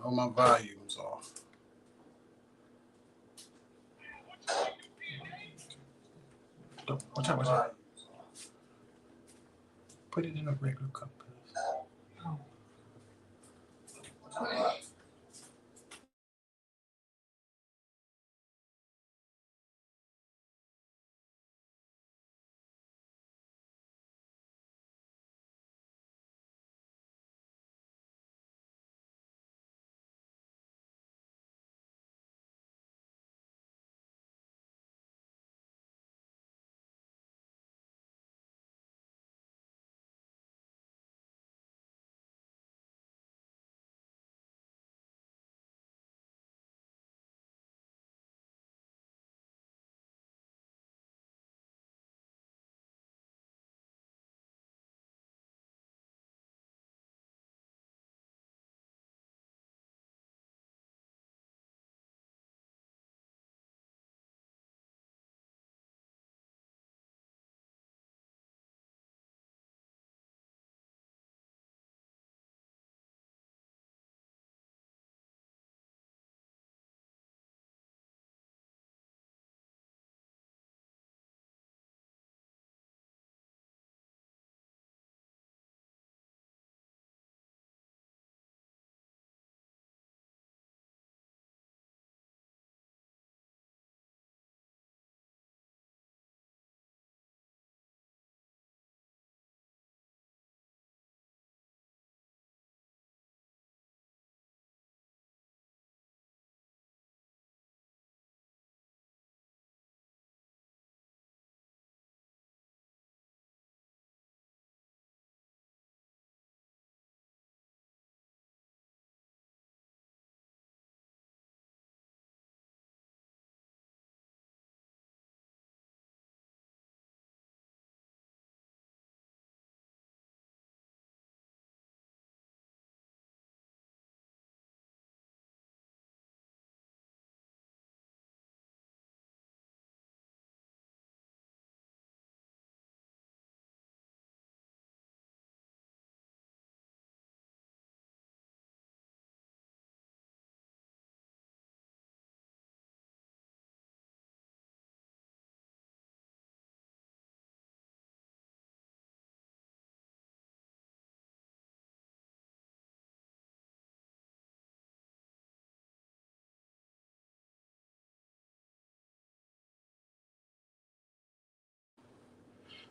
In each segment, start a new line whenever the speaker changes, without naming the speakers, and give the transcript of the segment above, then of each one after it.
All my volumes off. Watch out. Put it in a regular cup, please.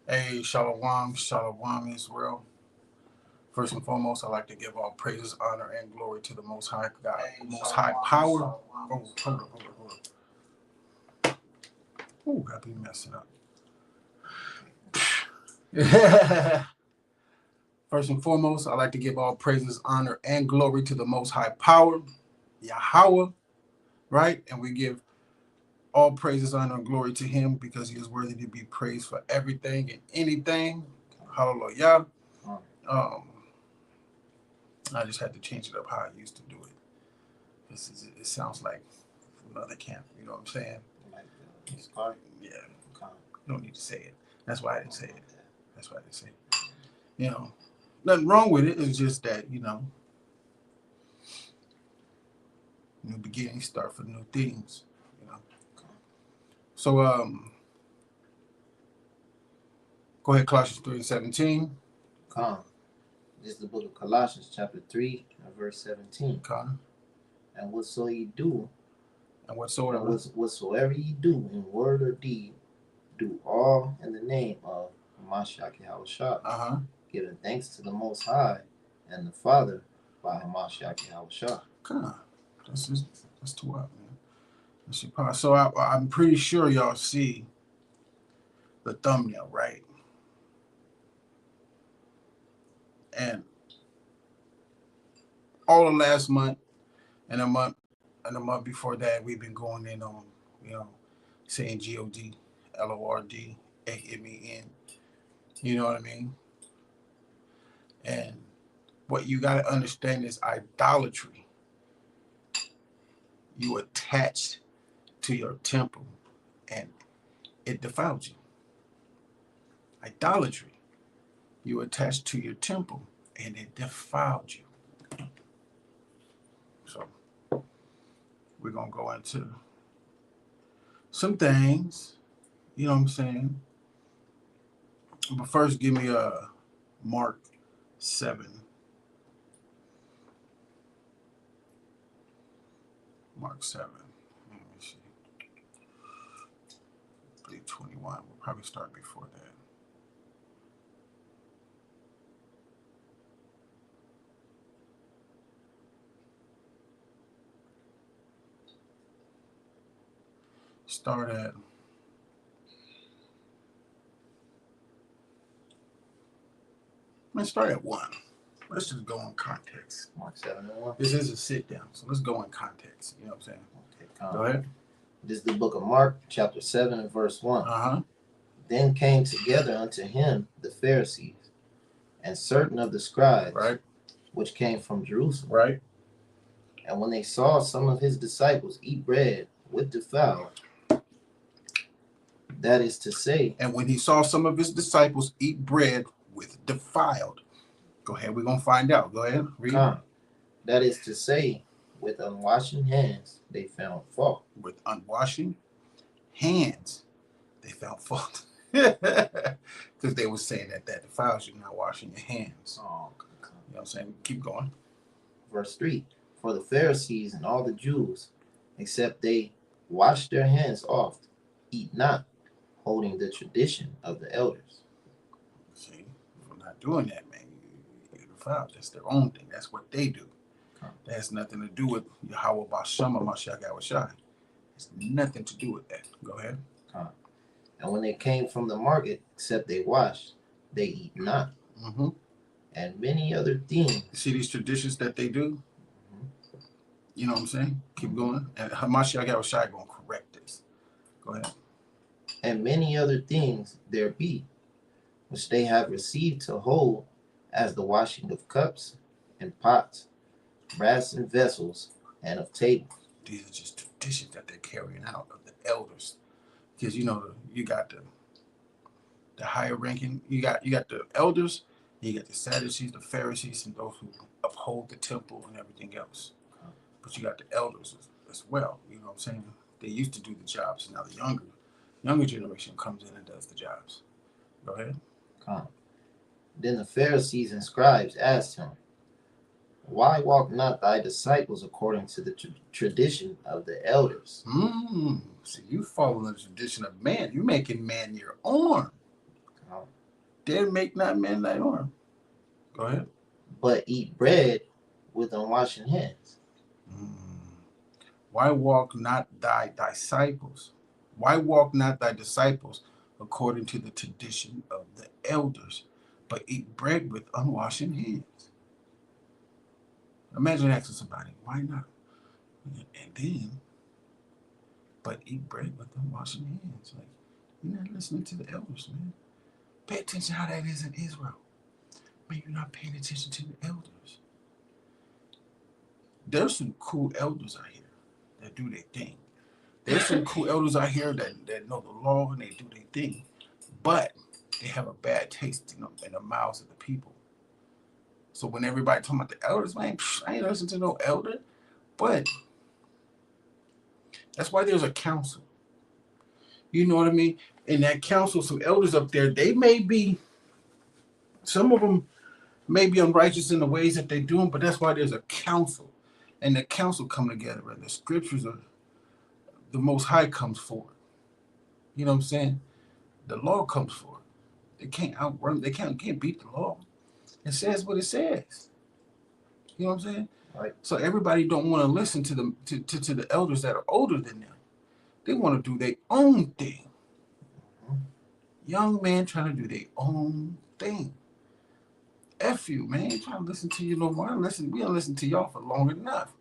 Hey, Shalom, Shalom Israel. First and foremost, I'd like to give all praises, honor, and glory to the Most High God, Most High Power. Oh, hold up. Oh, I be messing up. First and foremost, I'd like to give all praises, honor, and glory to the Most High Power, Yahweh, right? And we give all praises, honor, and glory to Him because He is worthy to be praised for everything and anything. Hallelujah. I just had to change it up how I used to do it. It sounds like another camp. You know what I'm saying? Yeah. You don't need to say it. That's why I didn't say it. That's why I didn't say it. You know, nothing wrong with it. It's just that, new beginnings start for new things. So go ahead, Colossians 3:17.
Come. This is the book of Colossians, chapter 3, verse 17.
Come.
And whatsoever ye do,
whatsoever
ye do in word or deed, do all in the name of Hamashiach Yahushua, giving thanks to the Most High and the Father by Hamashiach Yahushua.
Come. That's too up, man. So I'm pretty sure y'all see the thumbnail, right? And all of last month and a month before that, we've been going in on, saying God, Lord, Amen. You know what I mean? And what you got to understand is idolatry. You attach to your temple and it defiled you. Idolatry. You attach to your temple and it defiled you. So we're going to go into some things, you know what I'm saying? But first, give me Mark 7. Mark 7. Let me see. 3:21. We'll probably start before that. Start at start at 1. Let's just go in context.
Mark 7:1.
This is a sit down, so let's go in context. You know what I'm saying? Okay, go ahead.
This is the book of Mark, chapter 7 and verse 1. Then came together unto him the Pharisees and certain of the scribes,
right,
which came from Jerusalem.
Right.
And when they saw some of his disciples eat bread with defiled, that is to say,
and when he saw some of his disciples eat bread with defiled, go ahead, we're going to find out. Go ahead, read.
That is to say, with unwashing hands, they found fault.
With unwashing hands, they found fault. Because they were saying that defiles you, not washing your hands.
Oh,
you know what I'm saying? Keep going.
Verse 3. For the Pharisees and all the Jews, except they wash their hands oft, eat not, holding the tradition of the elders.
See, if we're not doing that, man, you're defiled. That's their own thing. That's what they do. That has nothing to do with Yahweh Basham or Mashiach Yahushai. It's nothing to do with that. Go ahead.
And when they came from the market, except they washed, they eat not.
Mm-hmm.
And many other things.
You see these traditions that they do? Mm-hmm. You know what I'm saying? Keep going. And Mashiach Yahushai going to correct this. Go ahead.
And many other things there be, which they have received to hold, as the washing of cups and pots, brass and vessels, and of tables.
These are just traditions that they're carrying out of the elders. Because you got the higher ranking, you got the elders, you got the Sadducees, the Pharisees, and those who uphold the temple and everything else. But you got the elders as well. You know what I'm saying? They used to do the jobs. Now the younger generation comes in and does the jobs. Go ahead.
Then the Pharisees and scribes asked him, why walk not thy disciples according to the tradition of the elders?
See, you follow the tradition of man. You making man your arm. Then make not man thy arm. Go ahead.
But eat bread with unwashed hands.
Why walk not thy disciples? Why walk not thy disciples according to the tradition of the elders, but eat bread with unwashed hands? Imagine asking somebody, why not? And then, but eat bread with unwashed hands. Like, you're not listening to the elders, man. Pay attention how that is in Israel. Man, you're not paying attention to the elders. There's some cool elders out here that do their thing. There's some cool elders out here that know the law and they do their thing. But they have a bad taste in the mouths of the people. So when everybody talking about the elders, man, I ain't listening to no elder. But that's why there's a council. You know what I mean? In that council, some elders up there, they may be, some of them may be unrighteous in the ways that they're doing, but that's why there's a council. And the council come together and the scriptures are, the Most High comes forward. You know what I'm saying? The law comes forward. They can't outrun, they can't beat the law. It says what it says. You know what I'm saying?
Right.
So everybody don't want to listen to the elders that are older than them. They want to do their own thing. Young man trying to do their own thing. F you, man. Ain't trying to listen to you no more. We don't listen to y'all for long enough.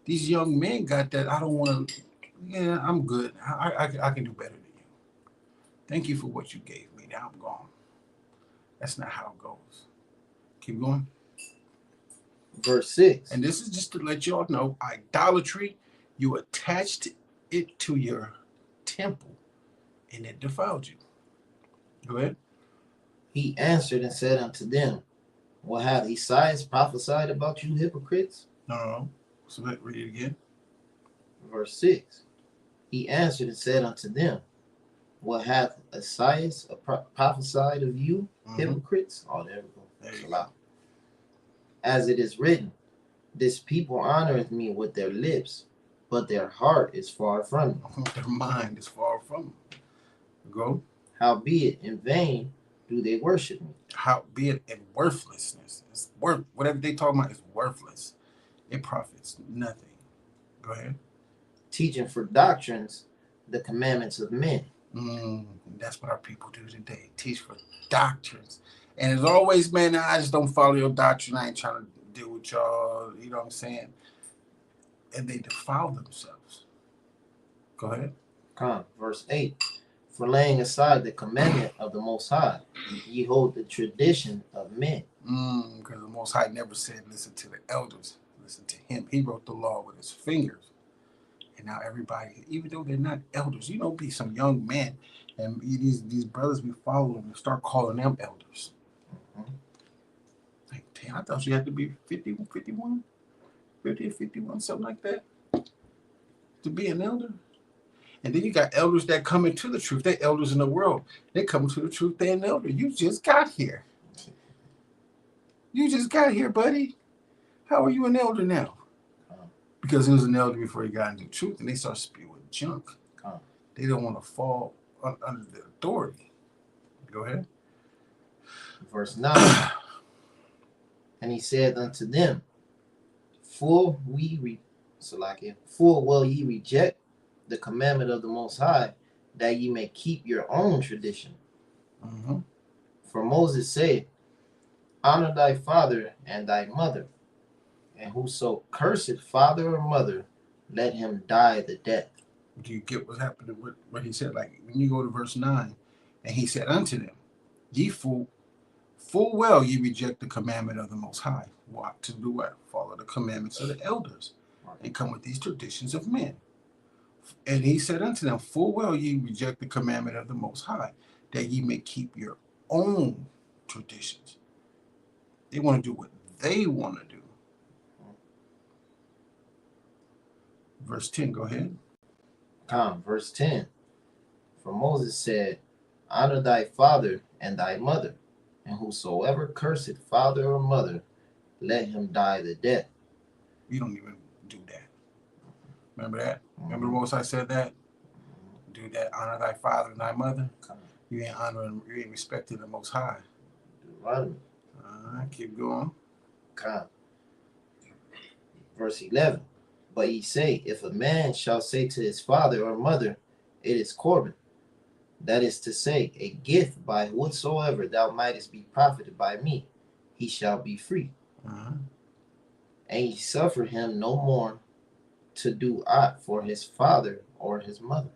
These young men got that. I don't want to. Yeah, I'm good. I can do better than you. Thank you for what you gave me. Now I'm gone. That's not how it goes. Keep going.
Verse 6.
And this is just to let y'all know, idolatry, you attached it to your temple and it defiled you. Go ahead.
He answered and said unto them, what have Esaias prophesied about you hypocrites?
No. So let's read it again.
Verse 6. He answered and said unto them, what hath Esaias prophesied of you, hypocrites? Oh, there we go.
There you go.
As it is written, this people honoreth me with their lips, but their heart is far from me.
Their mind is far from them. Go.
Howbeit in vain do they worship me.
Howbeit in worthlessness. It's whatever they talking about is worthless. It profits nothing. Go ahead.
Teaching for doctrines the commandments of men.
That's what our people do today. Teach for doctrines. And as always, man, I just don't follow your doctrine. I ain't trying to deal with y'all. You know what I'm saying? And they defile themselves. Go ahead.
Verse 8. For laying aside the commandment of the Most High, ye hold the tradition of men.
Because the Most High never said, listen to the elders. Listen to him. He wrote the law with his fingers. And now everybody, even though they're not elders, be some young men, and these brothers be following and start calling them elders. Like, damn, I thought you had to be 50 or 51, something like that, to be an elder. And then you got elders that come into the truth. They're elders in the world. They come to the truth. They're an elder. You just got here. You just got here, buddy. How are you an elder now? Because he was an elder before he got into the truth, and they start spewing junk. They don't want to fall under the authority. Go ahead.
Verse 9. And he said unto them, full well ye reject the commandment of the Most High, that ye may keep your own tradition. For Moses said, honor thy father and thy mother, and whoso curseth father or mother, let him die the death.
Do you get what's happening with what he said? Like when you go to verse 9, and he said unto them, ye full well ye reject the commandment of the Most High. What to do? What? Follow the commandments of the elders, and come with these traditions of men. And he said unto them, full well ye reject the commandment of the Most High, that ye may keep your own traditions. They want to do what they want to do. Verse 10, go ahead.
Verse 10. For Moses said, honor thy father and thy mother, and whosoever curseth father or mother, let him die the death.
We don't even do that. Remember that? Remember Most High said that? Do that. Honor thy father and thy mother. You ain't honoring, you ain't respecting the Most High. Keep going.
Verse 11. But ye say, if a man shall say to his father or mother, it is Corban, that is to say, a gift by whatsoever thou mightest be profited by me, he shall be free. And ye suffer him no more to do aught for his father or his mother,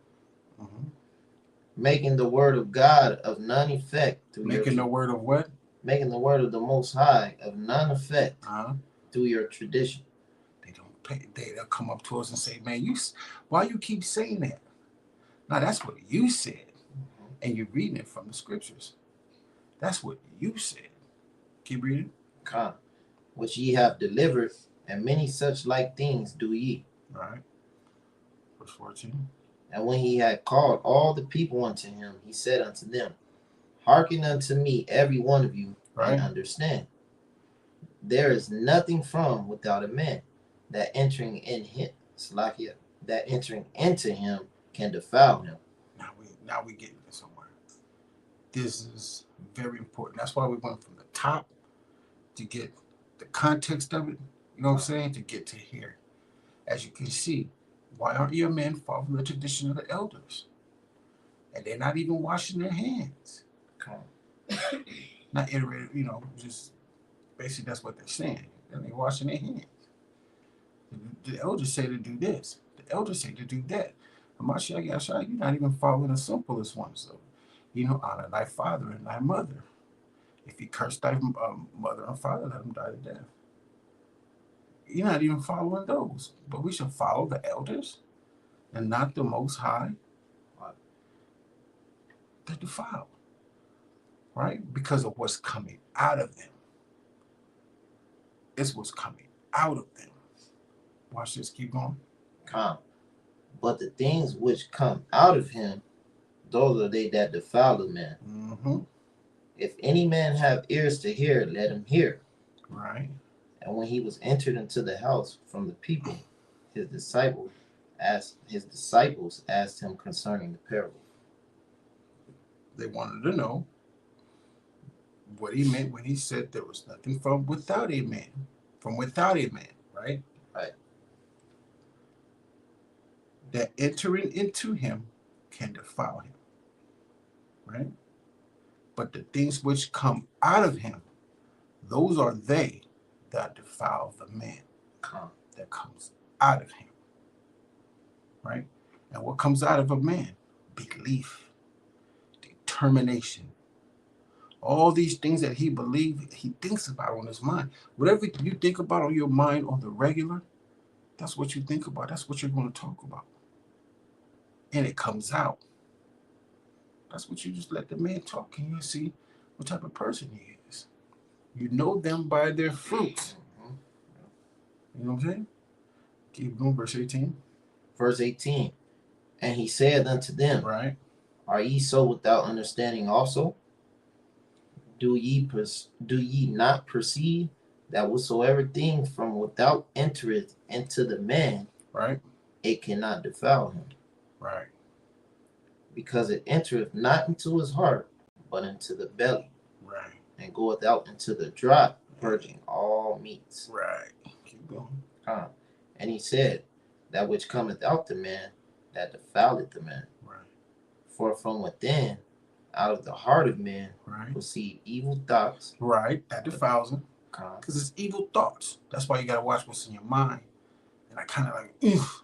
making the word of God of none effect.
Making the word of what?
Making the word of the Most High of none effect through your tradition.
They don't pay. They'll come up to us and say, man, why you keep saying that? Now, that's what you said. And you're reading it from the scriptures. That's what you said. Keep reading.
Which ye have delivered, and many such like things do ye.
All right. Verse 14.
And when he had called all the people unto him, he said unto them, hearken unto me, every one of you, and understand. There is nothing from without a man, that entering in him, that entering into him can defile him.
Now we get into somewhere. This is very important. That's why we went from the top to get the context of it. You know what I'm saying? To get to here. As you can see, why aren't your men following the tradition of the elders? And they're not even washing their hands. Not iterated, just basically that's what they're saying. They're washing their hands. The elders say to do this. The elders say to do that. You're not even following the simplest one. So, honor thy father and thy mother. If you curse thy mother and father, let them die to death. You're not even following those. But we should follow the elders and not the Most High. They're defiled. Right? Because of what's coming out of them. It's what's coming out of them. Watch this. Keep going.
But the things which come out of him, those are they that defile the man.
Mm-hmm.
If any man have ears to hear, let him hear.
Right.
And when he was entered into the house from the people, his disciples asked him concerning the parable.
They wanted to know what he meant when he said there was nothing from without a man. From without a man, right?
Right.
That entering into him can defile him, right? But the things which come out of him, those are they that defile the man that comes out of him, right? And what comes out of a man? Belief, determination, all these things that he believes, he thinks about on his mind. Whatever you think about on your mind on the regular, that's what you think about. That's what you're going to talk about. And it comes out. That's what you just let the man talk and you see what type of person he is. You know them by their fruits.
Mhm.
You know what I'm saying? Keep going, verse 18.
Verse 18. And he said unto them,
Right.
Are ye so without understanding also? Do ye not perceive that whatsoever thing from without entereth into the man,
Right.
it cannot defile him,
Right.
because it entereth not into his heart, but into the belly,
Right.
and goeth out into the draught, purging all meats.
Right. Keep going.
And he said, That which cometh out the man, that defileth the man.
Right.
For from within, out of the heart of man,
Right.
proceed evil thoughts.
Right. That defiles him. Because it's evil thoughts. That's why you got to watch what's in your mind. And I kind of like, oof.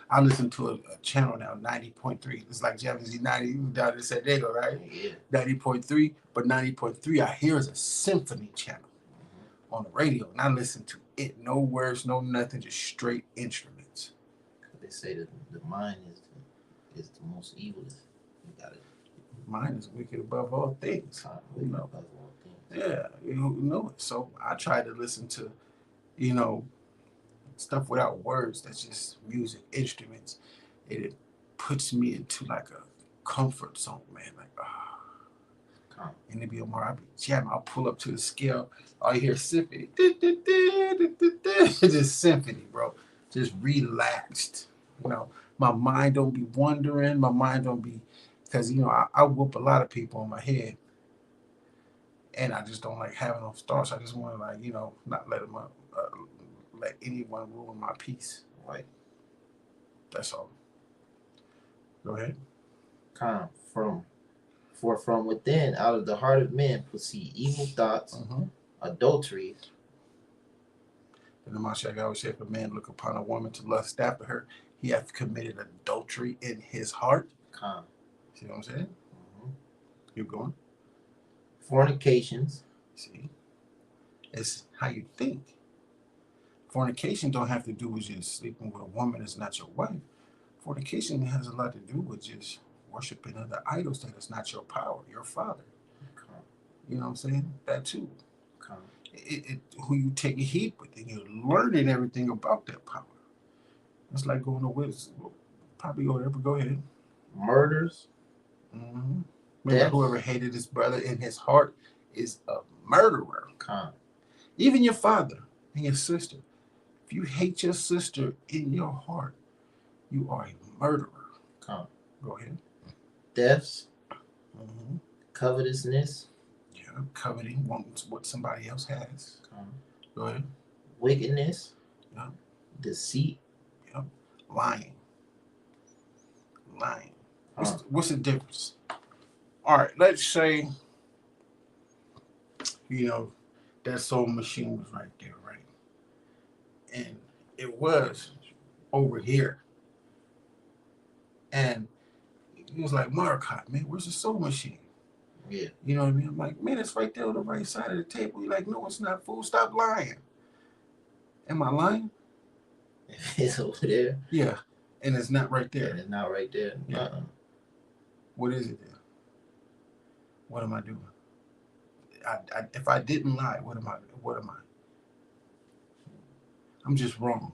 I listen to a channel now, 90.3. It's like Japanese 90 down in San Diego, right?
Yeah.
90.3. But 90.3 I hear is a symphony channel on the radio. And I listen to it. No words, no nothing, just straight instruments.
They say that the mind is the most evil. You got it.
Mind is wicked above all things.
You know. Above all things.
Yeah, you know it. So I try to listen to, you know, stuff without words. That's just music, instruments. It puts me into like a comfort zone, man. Like, and it be more, I'll be jamming. I'll pull up to the scale. All you hear is symphony. Just symphony, bro. Just relaxed. You know, my mind don't be wandering. My mind don't be, because, you know, I whoop a lot of people in my head. And I just don't like having those thoughts. I just want to, like, you know, not let them let anyone ruin my peace.
Right.
That's all. Go ahead.
For from within, out of the heart of men, proceed evil thoughts, adulteries.
And the Mashiach always said, if a man look upon a woman to lust after her, he hath committed adultery in his heart. See what I'm saying? Keep going.
Fornications.
See? It's how you think. Fornication don't have to do with just sleeping with a woman that's not your wife. Fornication has a lot to do with just worshiping other idols that is not your power, your father. You know what I'm saying? That too. Who you take heed with, and you're learning everything about that power. It's like going to wisdom. Probably whatever. Go ahead.
Murders.
Remember, whoever hated his brother in his heart is a murderer. Even your father and your sister. If you hate your sister in your heart, you are a murderer. Go ahead.
Thefts. Covetousness.
Yeah, coveting, wanting what somebody else has. Go ahead.
Wickedness.
Yeah.
Deceit.
Yeah. Lying. What's the difference? All right, let's say, you know, that soul machine was right there, right? And it was over here. And he was like, Marcotte, man, where's the soul machine?
Yeah.
You know what I mean? I'm like, man, it's right there on the right side of the table. You're like, no, it's not, fool. Stop lying. Am I lying?
It's over there.
Yeah. And it's not right there.
And it's not right there.
Yeah. What is it then? What am I doing? If I didn't lie, what am I? I'm just wrong.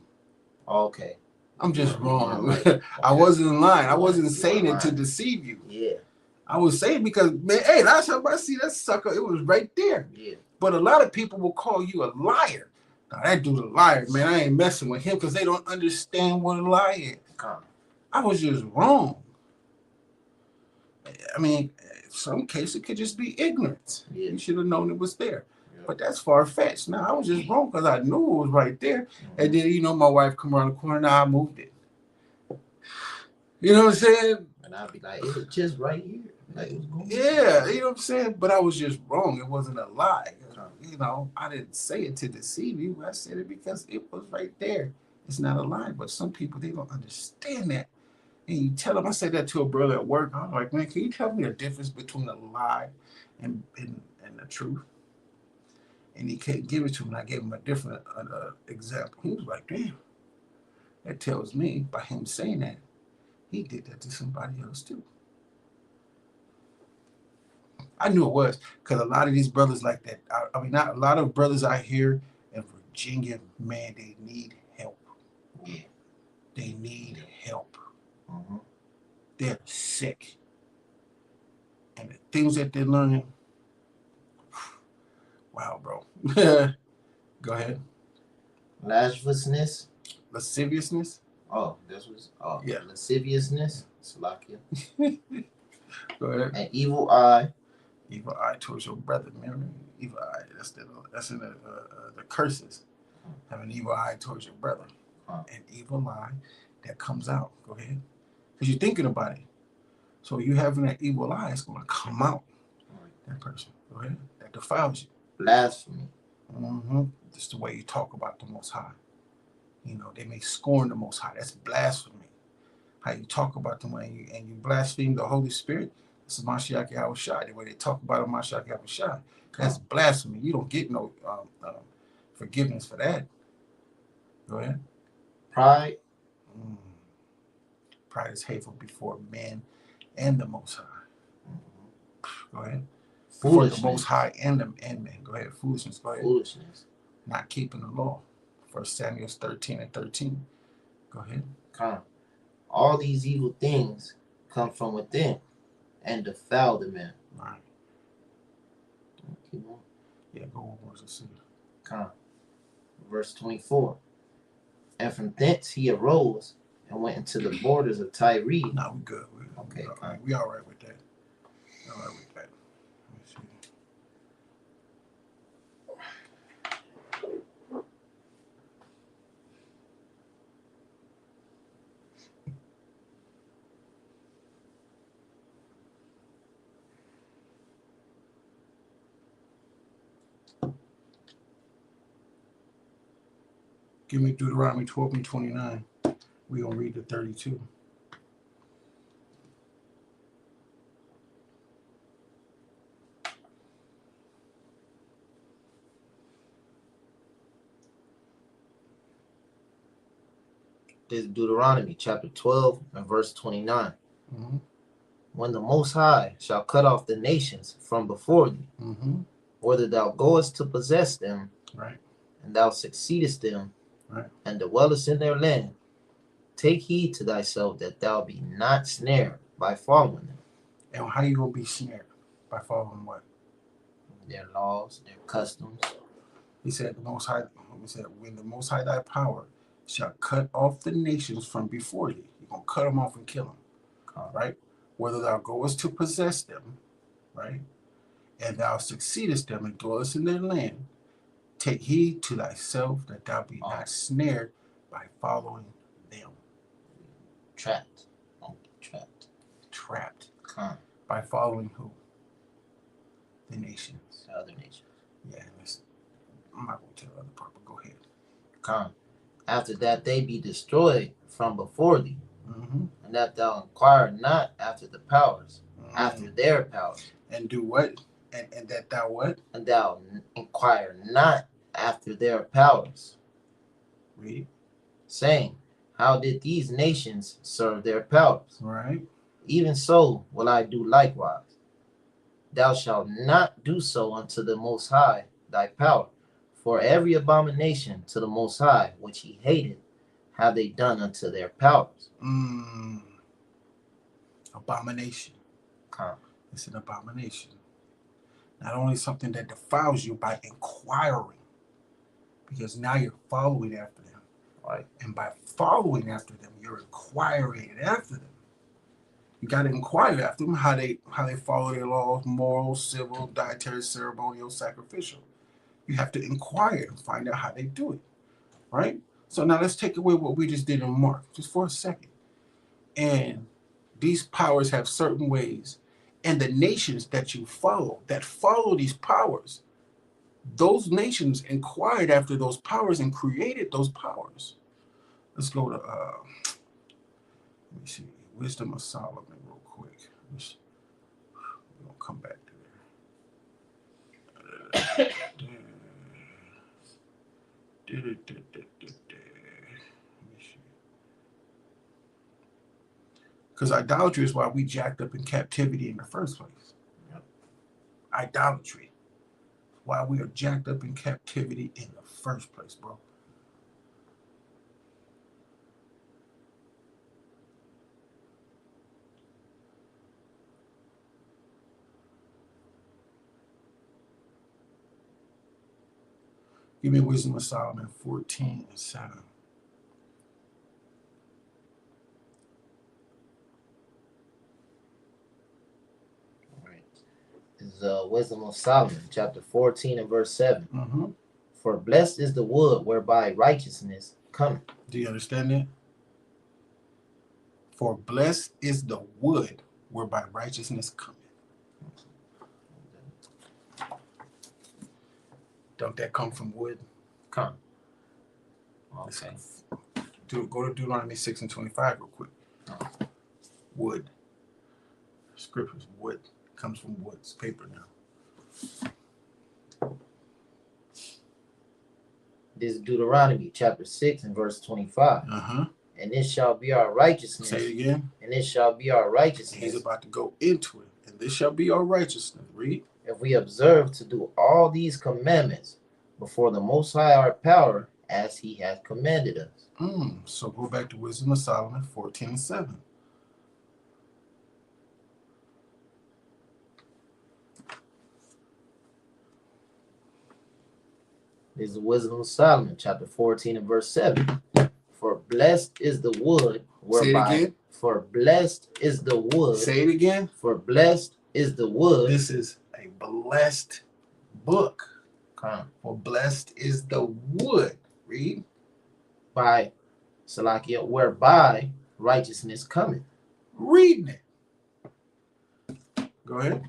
Okay.
I'm just wrong.
Right. Okay.
I wasn't lying. I
You
wasn't
weren't
saying it to
lying.
deceive you.
Yeah.
I was saying because, man, hey, last time I see that sucker, it was right there.
Yeah.
But a lot of people will call you a liar. Now, that dude's a liar, man. I ain't messing with him because they don't understand what a lie is. I was just wrong. I mean, in some cases, it could just be ignorance.
Yeah.
You should have known it was there. Yeah. But that's far-fetched. Now, I was just wrong because I knew it was right there. Mm-hmm. And then, my wife come around the corner, now I moved it. You know what I'm saying?
And I'd be like, it's just right here. Like,
yeah, you know what I'm saying? But I was just wrong. It wasn't a lie. I didn't say it to deceive you. I said it because it was right there. It's not a lie. But some people, they don't understand that. And you tell them, I said that to a brother at work. I'm like, man, can you tell me the difference between a lie and the truth? And he couldn't give it to me. And I gave him a different example. He was like, damn. That tells me by him saying that, he did that to somebody else too. I knew it was because a lot of these brothers like that. Not a lot of brothers I hear in Virginia, man, they need help. Yeah. They need help. Mm-hmm. They're sick. And the things that they're learning, wow, bro. Go ahead.
Lasciviousness.
Lasciviousness?
Yeah. Lasciviousness. Slovakia.
Go ahead.
An evil eye.
Evil eye towards your brother, man. Evil eye. That's in the curses. Have an evil eye towards your brother. An evil eye that comes out. Go ahead. Because you're thinking about it. So you having that evil eye, it's going to come out. That person. Go ahead. That defiles you.
Blasphemy.
Mm-hmm. Just the way you talk about the Most High. They may scorn the Most High. That's blasphemy. How you talk about them and you blaspheme the Holy Spirit. This is Mashiach Yahushua. The way they talk about him, Mashiach Yahushua. That's blasphemy. You don't get no forgiveness for that. Go ahead.
Pride.
Pride is hateful before men and the Most High. Go ahead. For the Most High and men. Go ahead. Foolishness. Go ahead.
Foolishness.
Not keeping the law. 1 Samuel 13:13. Go ahead.
All these evil things come from within and defile the man.
Right. Yeah, go on. Let's see.
Verse 24. And from thence he arose and went into the borders of Tyre.
No, we good. Okay. We all right with that. All right with that. Let me see. Give me Deuteronomy 12:29. We're going to read the 32.
This is Deuteronomy chapter 12 and verse 29.
Mm-hmm.
When the Most High shall cut off the nations from before thee, whether thou goest to possess them,
right,
and thou succeedest them,
right,
and dwellest in their land, take heed to thyself that thou be not snared by following them.
And how you going to be snared? By following what?
Their laws, their customs.
He said, when the Most High thy power shall cut off the nations from before thee. You're going to cut them off and kill them. Right? Whether thou goest to possess them, right? And thou succeedest them and dwellest in their land, take heed to thyself that thou be not snared by following them.
Trapped.
By following who? The nations.
The other nations.
Yeah, I'm not going to tell the other part, but go ahead.
After that they be destroyed from before thee, and that thou inquire not after the powers, after their powers.
And do what? And that thou what?
And thou inquire not after their powers.
Read.
Saying, how did these nations serve their powers?
Right.
Even so will I do likewise. Thou shalt not do so unto the Most High thy power. For every abomination to the Most High which he hated have they done unto their powers?
Abomination.
Come.
It's an abomination. Not only something that defiles you by inquiring, because now you're following after them.
Right.
And by following after them, you're inquiring after them. You got to inquire after them how they follow their laws, moral, civil, dietary, ceremonial, sacrificial. You have to inquire and find out how they do it, right? So now let's take away what we just did in Mark, just for a second. And these powers have certain ways, and the nations that you follow, that follow these powers, those nations inquired after those powers and created those powers. Let's go to let me see, Wisdom of Solomon real quick. We're gonna come back to there. Because idolatry is why we jacked up in captivity in the first place.
Yep.
Idolatry. Why we are jacked up in captivity in the first place, bro. Give me Wisdom of Solomon 14:7.
Is Wisdom of Solomon, chapter 14 and verse 7.
Mm-hmm.
For blessed is the wood whereby righteousness cometh.
Do you understand that? For blessed is the wood whereby righteousness cometh. Don't that come from wood?
Come. Okay.
Go to Deuteronomy 6:25 real quick.
Oh.
Wood. Scriptures, wood. Comes from wood. It's paper now.
This is Deuteronomy chapter 6 and verse 25.
Uh-huh.
And this shall be our righteousness.
Say it again.
And this shall be our righteousness.
He's about to go into it. And this shall be our righteousness. Read.
If we observe to do all these commandments before the Most High our power, as he hath commanded us.
So go back to Wisdom of Solomon 14:7.
This is the Wisdom of Solomon, chapter 14 and verse 7. For blessed is the wood whereby.
Say it again.
For blessed is the wood.
Say it again.
For blessed is the wood.
This is a blessed book.
Come.
For blessed is the wood. Read.
By Salakia, whereby righteousness cometh.
Reading it. Go ahead.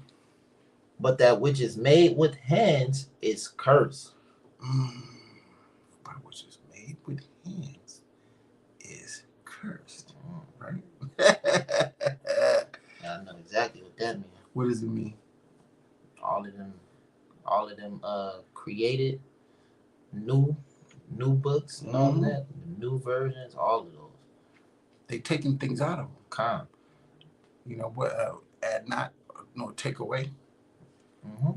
But that which is made with hands is cursed.
By which is made with hands is cursed. Right?
I know exactly what that means.
What does it mean?
All of them created new books and all that, new versions, all of those.
They taking things out of them.
Come.
You know what? Add not, no, take away.
Mm-hmm.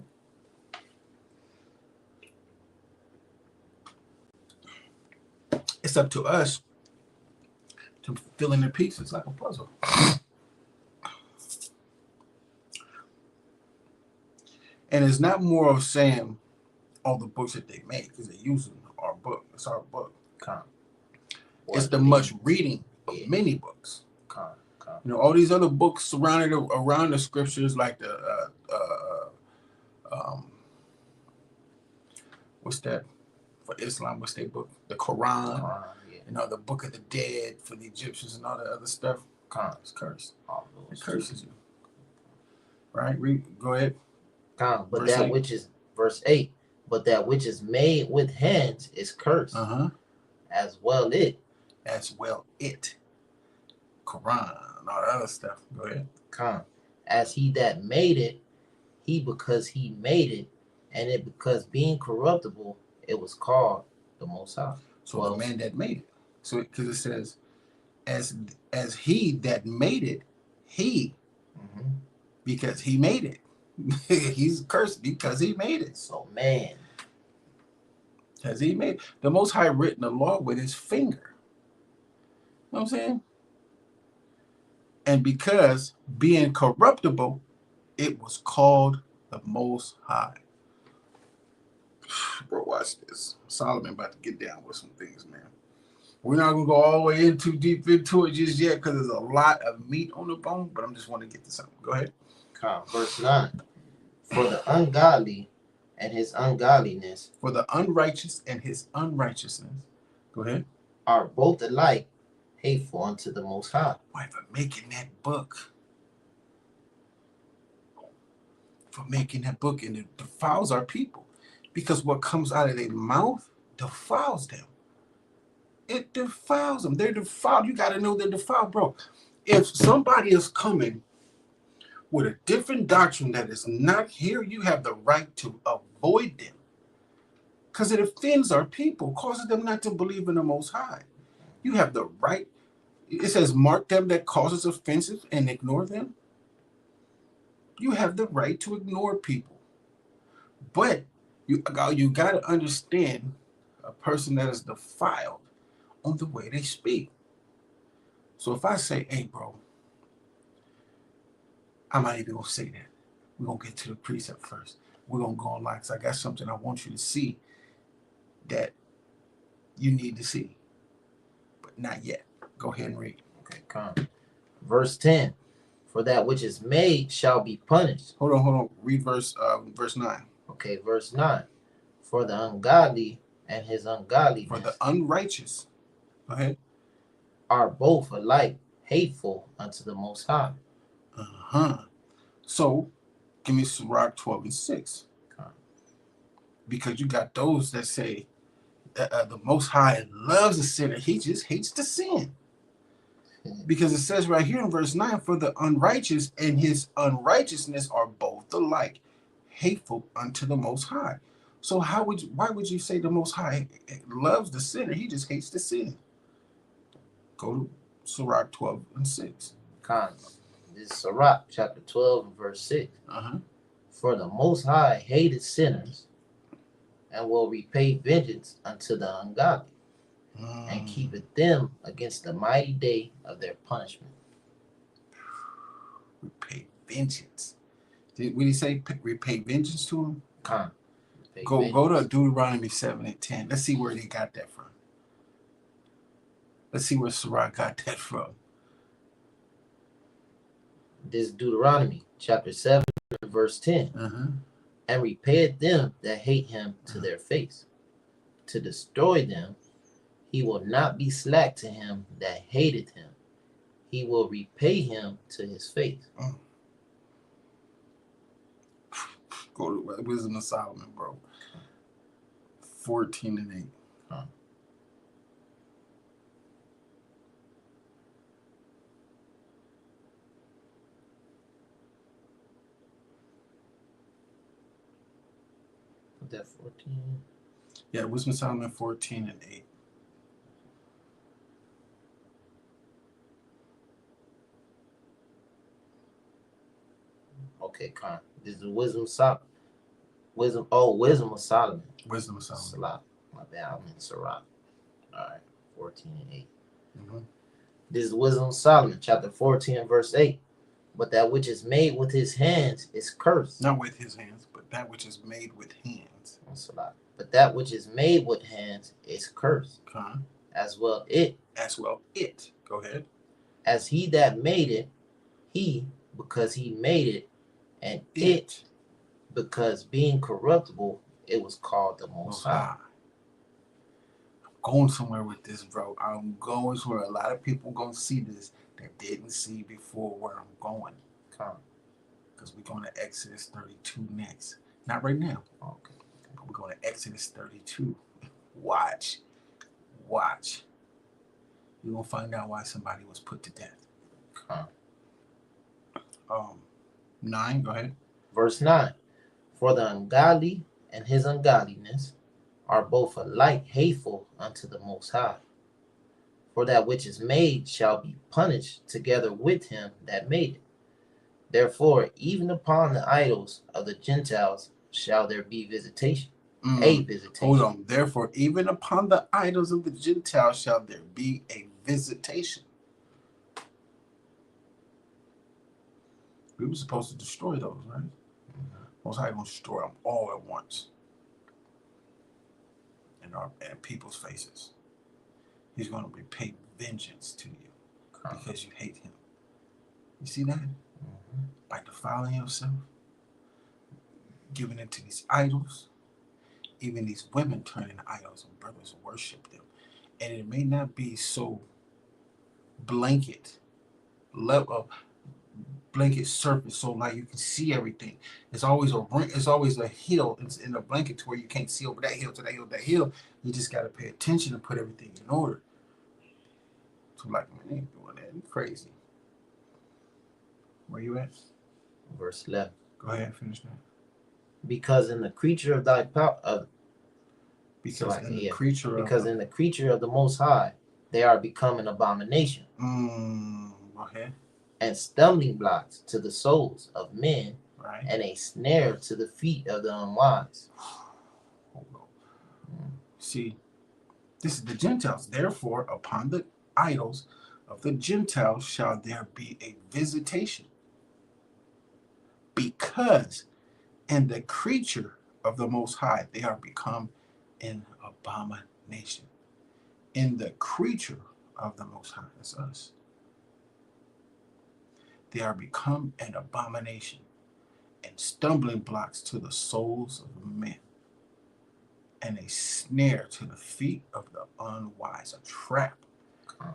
It's up to us to fill in the pieces like a puzzle. And it's not more of saying all the books that they make, because they use our book. It's our book.
Come.
It's the much reading of many books.
Come.
You know, all these other books surrounded around the scriptures, like the what's that for Islam? What's their book? The Quran.
Yeah.
You know, the Book of the Dead for the Egyptians and all that other stuff. It's cursed. It curses you. Right? Go ahead.
But verse that 8. Which is verse 8. But that which is made with hands is cursed. As well it.
Quran and all that other stuff. Go ahead.
As he that made it, he because he made it, and it because being corruptible, it was called the Most High.
So the man that made it. So because it says, as he that made it, he, because he made it. He's cursed because he made it.
So man,
has he made the Most High written the law with his finger? know what I'm saying? And because being corruptible, it was called the Most High. Bro, watch this. Solomon about to get down with some things, man. We're not gonna go all the way in too deep into it just yet because there's a lot of meat on the bone. But I'm just want to get this out. Go ahead.
Verse 9. For the ungodly and his ungodliness,
For the unrighteous and his unrighteousness. Go ahead.
are both alike hateful unto the Most High.
Why, for making that book. For making that book, and it defiles our people. Because what comes out of their mouth defiles them. It defiles them. They're defiled. You got to know they're defiled, bro. If somebody is coming with a different doctrine that is not here, you have the right to avoid them. Because it offends our people, causes them not to believe in the Most High. You have the right. It says, mark them that causes offenses and ignore them. You have the right to ignore people. But you got to understand a person that is defiled on the way they speak. So if I say, hey, bro, I'm not even going to say that. We're going to get to the precept first. We're going to go online because I got something I want you to see that you need to see. But not yet. Go ahead and read.
Okay, come. Verse 10. For that which is made shall be punished.
Hold on. Read verse 9.
Okay, verse 9. For the ungodly and his ungodliness.
For the unrighteous. Go ahead.
Are both alike hateful unto the Most High.
So, give me Sirach 12 and 6.
Okay.
Because you got those that say the Most High loves the sinner. He just hates the sin. Because it says right here in verse 9, for the unrighteous and his unrighteousness are both alike hateful unto the Most High. So why would you say the Most High loves the sinner? He just hates the sin. Go to Sirach 12 and 6.
This is Sirach chapter 12 and verse 6. For the Most High hated sinners and will repay vengeance unto the ungodly, and keepeth them against the mighty day of their punishment.
Repay vengeance. Did he say repay vengeance to him? Go to Deuteronomy 7 and 10. Let's see where they got that from. Let's see where Sirach got that from.
This is Deuteronomy chapter 7 verse 10. And repayeth them that hate him to their face, to destroy them. He will not be slack to him that hateth him. He will repay him to his face.
Go to Wisdom of Solomon, bro. 14 and 8.
Put that 14.
Yeah, Wisdom of Solomon 14 and 8.
Okay, con. This is Wisdom of Solomon. Wisdom of Solomon.
Wisdom of Solomon.
Salah. My bad, I'm in Sirach. Alright, 14 and 8.
Mm-hmm.
This is Wisdom of Solomon, chapter 14 and verse 8. But that which is made with his hands is cursed.
Not with his hands, but that which is made with hands.
Salah. But that which is made with hands is cursed. As well it.
Go ahead.
As he that made it, he, because he made it, and it because being corruptible, it was called the Most High.
I'm going somewhere with this, bro. I'm going somewhere. A lot of people going to see this that didn't see before where I'm going. Because we're going to Exodus 32 next. Not right now.
Okay.
But we're going to Exodus 32. Watch. You're going to find out why somebody was put to death. 9, go ahead.
Verse 9. For the ungodly and his ungodliness are both alike hateful unto the Most High. For that which is made shall be punished together with him that made it. Therefore, even upon the idols of the Gentiles shall there be visitation. A visitation.
Hold on. Therefore, even upon the idols of the Gentiles shall there be a visitation. We were supposed to destroy those, right? Most High gonna destroy them all at once in people's faces. He's gonna repay vengeance to you because you hate him. You see that? By defiling yourself, giving it to these idols, even these women turn into idols and brothers worship them. And it may not be so blanket level, blanket surface, so like you can see everything. It's always a hill. It's in a blanket to where you can't see over that hill to that hill, that hill. You just gotta pay attention and put everything in order. So like, man, they ain't doing that. You crazy. Where you at?
Verse 11.
Go ahead, finish that.
Because in the creature of thy power,
because
in
the
creature of the Most High, they are become an abomination.
Okay.
And stumbling blocks to the souls of men,
right.
And a snare to the feet of the unwise.
See, this is the Gentiles. Therefore, upon the idols of the Gentiles shall there be a visitation. Because in the creature of the Most High, they are become an abomination. In the creature of the Most High, that's us. They are become an abomination and stumbling blocks to the souls of men, and a snare to the feet of the unwise, a trap.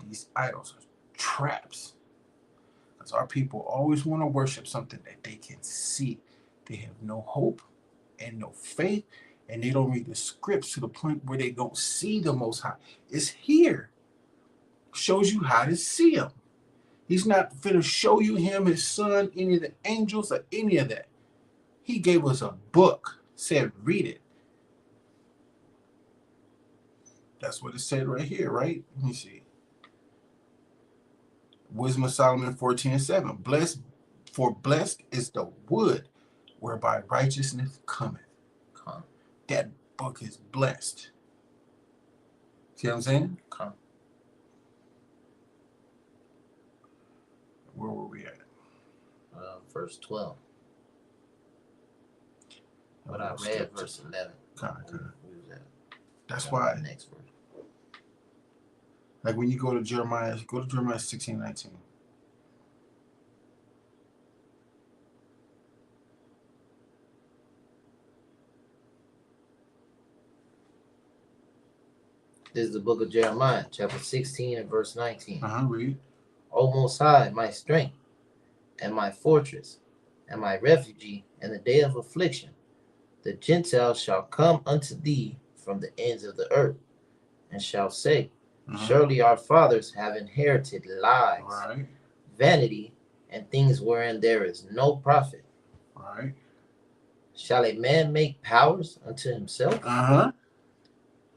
These idols are traps. Because our people always want to worship something that they can see. They have no hope and no faith, and they don't read the scripts to the point where they don't see the Most High. It's here. Shows you how to see him. He's not finna show you him, his son, any of the angels, or any of that. He gave us a book, said read it. That's what it said right here, right? Let me see. Wisdom of Solomon 14:7. Blessed is the wood whereby righteousness cometh. That book is blessed. See what I'm saying? Where were we at?
Verse 12. But I read verse 11.
That's why. Next verse. Like when you go to Jeremiah 16:19.
This is the book of Jeremiah, chapter 16 and verse 19.
Read.
O Most High, my strength, and my fortress, and my refuge in the day of affliction, the Gentiles shall come unto thee from the ends of the earth, and shall say, Surely our fathers have inherited lies, vanity, and things wherein there is no profit.
Right.
Shall a man make powers unto himself?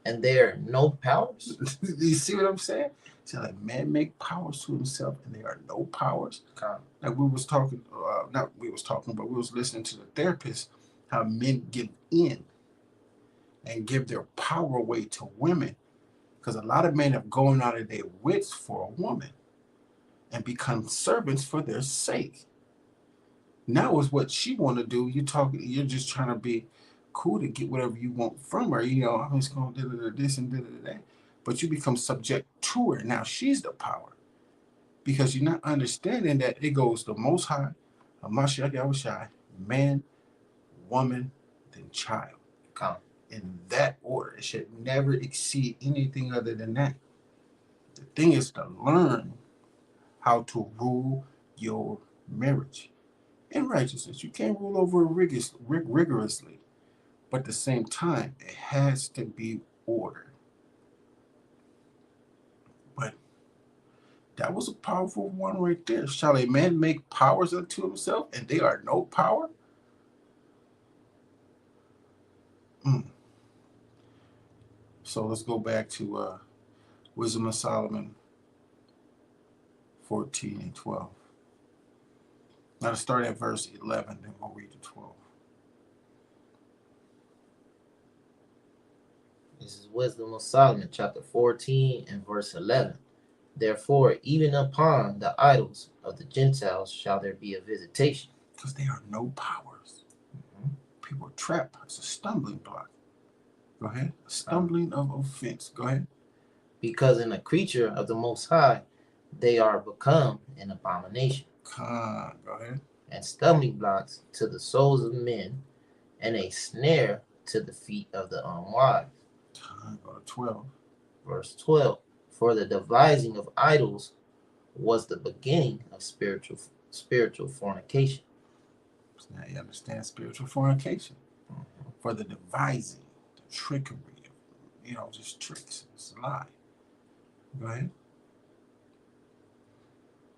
And there are no powers?
You see what I'm saying? Shall a man make powers to himself, and there are no powers? Like we was talking, but we was listening to the therapist, how men give in and give their power away to women. Because a lot of men have gone out of their wits for a woman and become servants for their sake. Now is what she want to do. You're just trying to be cool to get whatever you want from her. I'm just going to do this and do that. But you become subject to her. Now she's the power. Because you're not understanding that it goes the Most High, Hamashiach Yahushai, man, woman, then child. In that order. It should never exceed anything other than that. The thing is to learn how to rule your marriage in righteousness. You can't rule over it rigorously, but at the same time, it has to be ordered. But that was a powerful one right there. Shall a man make powers unto himself, and they are no power? So let's go back to Wisdom of Solomon 14 and 12. Now to start at verse 11, then we'll read to 12.
This is Wisdom of Solomon, chapter 14 and verse 11. Therefore, even upon the idols of the Gentiles shall there be a visitation.
Because there are no powers. People are trapped. It's a stumbling block. Go ahead. Stumbling of offense. Go ahead.
Because in a creature of the Most High, they are become an abomination.
Go ahead.
And stumbling blocks to the souls of men, and a snare to the feet of the unwise.
Go to 12.
Verse 12. For the devising of idols was the beginning of spiritual fornication.
So now you understand spiritual fornication. For the devising, the trickery, just tricks. It's a lie. Go ahead.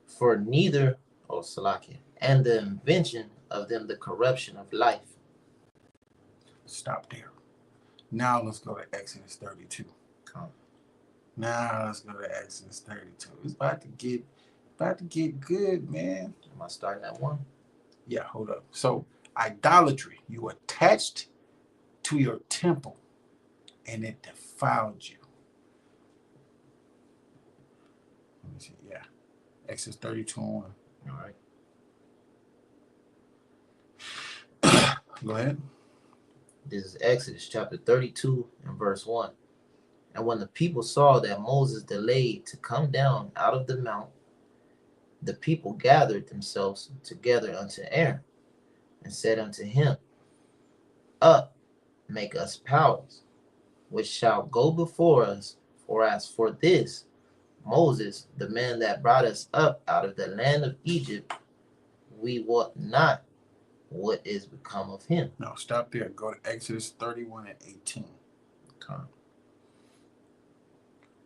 For neither, Salakia, and the invention of them the corruption of life.
Stop there. Now let's go to Exodus 32. Now let's go to Exodus 32. It's about to get good, man.
Am I starting at 1?
Yeah, hold up. So idolatry, you attached to your temple and it defiled you. Let me see. Yeah. Exodus 32 and 1.
All
right. Go ahead.
This is Exodus chapter 32 and verse 1. And when the people saw that Moses delayed to come down out of the mount, the people gathered themselves together unto Aaron, and said unto him, Up, make us powers, which shall go before us. For as for this, Moses, the man that brought us up out of the land of Egypt, we wot not what is become of him.
No, stop there. Go to Exodus 31 and 18.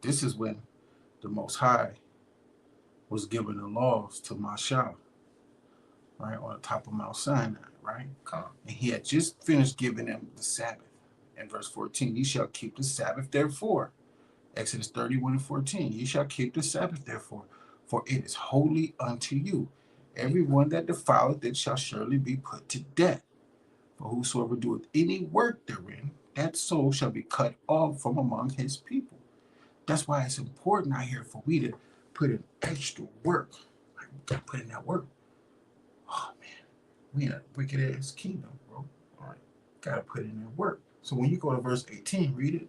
This is when the Most High was giving the laws to Mashah, right, on the top of Mount Sinai, right? And he had just finished giving them the Sabbath. In verse 14, ye shall keep the Sabbath, therefore. Exodus 31 and 14, ye shall keep the Sabbath, therefore, for it is holy unto you. Everyone that defileth it shall surely be put to death. For whosoever doeth any work therein, that soul shall be cut off from among his people. That's why it's important out here for we to put in extra work. Like, we got to put in that work. Oh, man. We in a wicked ass kingdom, bro. All right. Got to put in that work. So when you go to verse 18, read it.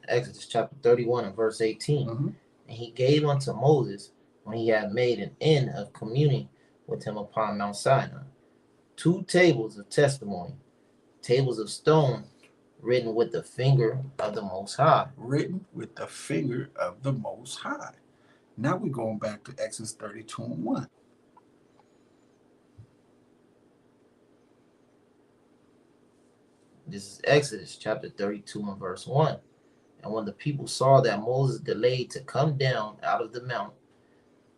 Exodus chapter 31 and verse 18.
Mm-hmm.
And he gave unto Moses, when he had made an end of communing with him upon Mount Sinai, 2 tables of testimony, tables of stone, written with the finger of the Most High.
Written with the finger of the Most High. Now we're going back to Exodus 32 and 1.
This is Exodus chapter 32 and verse 1. And when the people saw that Moses delayed to come down out of the mount,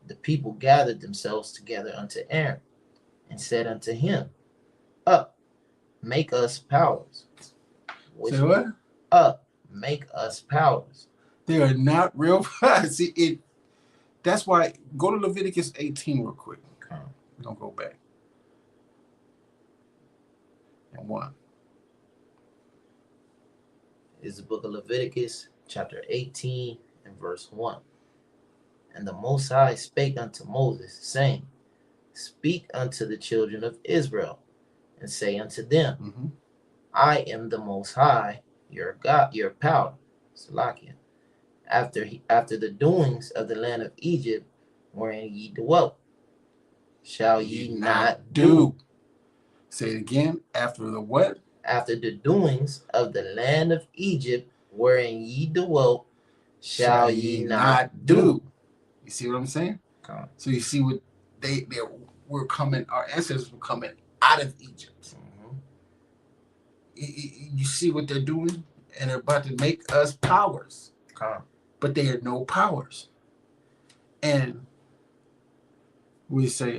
the people gathered themselves together unto Aaron, and said unto him, Up, make us powers.
Say what?
Up, make us powers.
They are not real. See, that's why, go to Leviticus 18 real quick.
Okay.
We're going to go back. And 1.
Is the book of Leviticus, chapter 18, and verse 1. And the Most High spake unto Moses, saying, Speak unto the children of Israel, and say unto them, I am the Most High, your God, your power. Salakia. After the doings of the land of Egypt, wherein ye dwelt, shall ye not do.
Say it again. After the what?
After the doings of the land of Egypt, wherein ye dwelt, shall ye not do.
You see what I'm saying?
Okay.
So you see what they were coming. Our ancestors were coming out of Egypt. You see what they're doing, and they're about to make us powers.
Okay.
But they are no powers. And we say,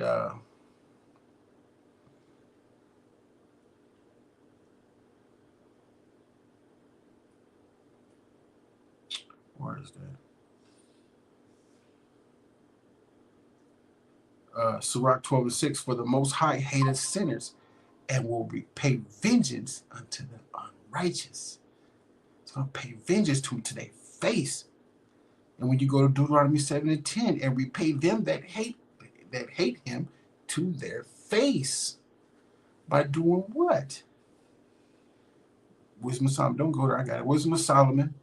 where is that? Sirach 12 and 6, for the Most High hateth sinners and will repay vengeance unto the unrighteous. It's going to pay vengeance to their face. And when you go to Deuteronomy 7 and 10, and repay them that hate him to their face by doing what? Wisdom of Solomon. Don't go there. I got it. Wisdom of Solomon,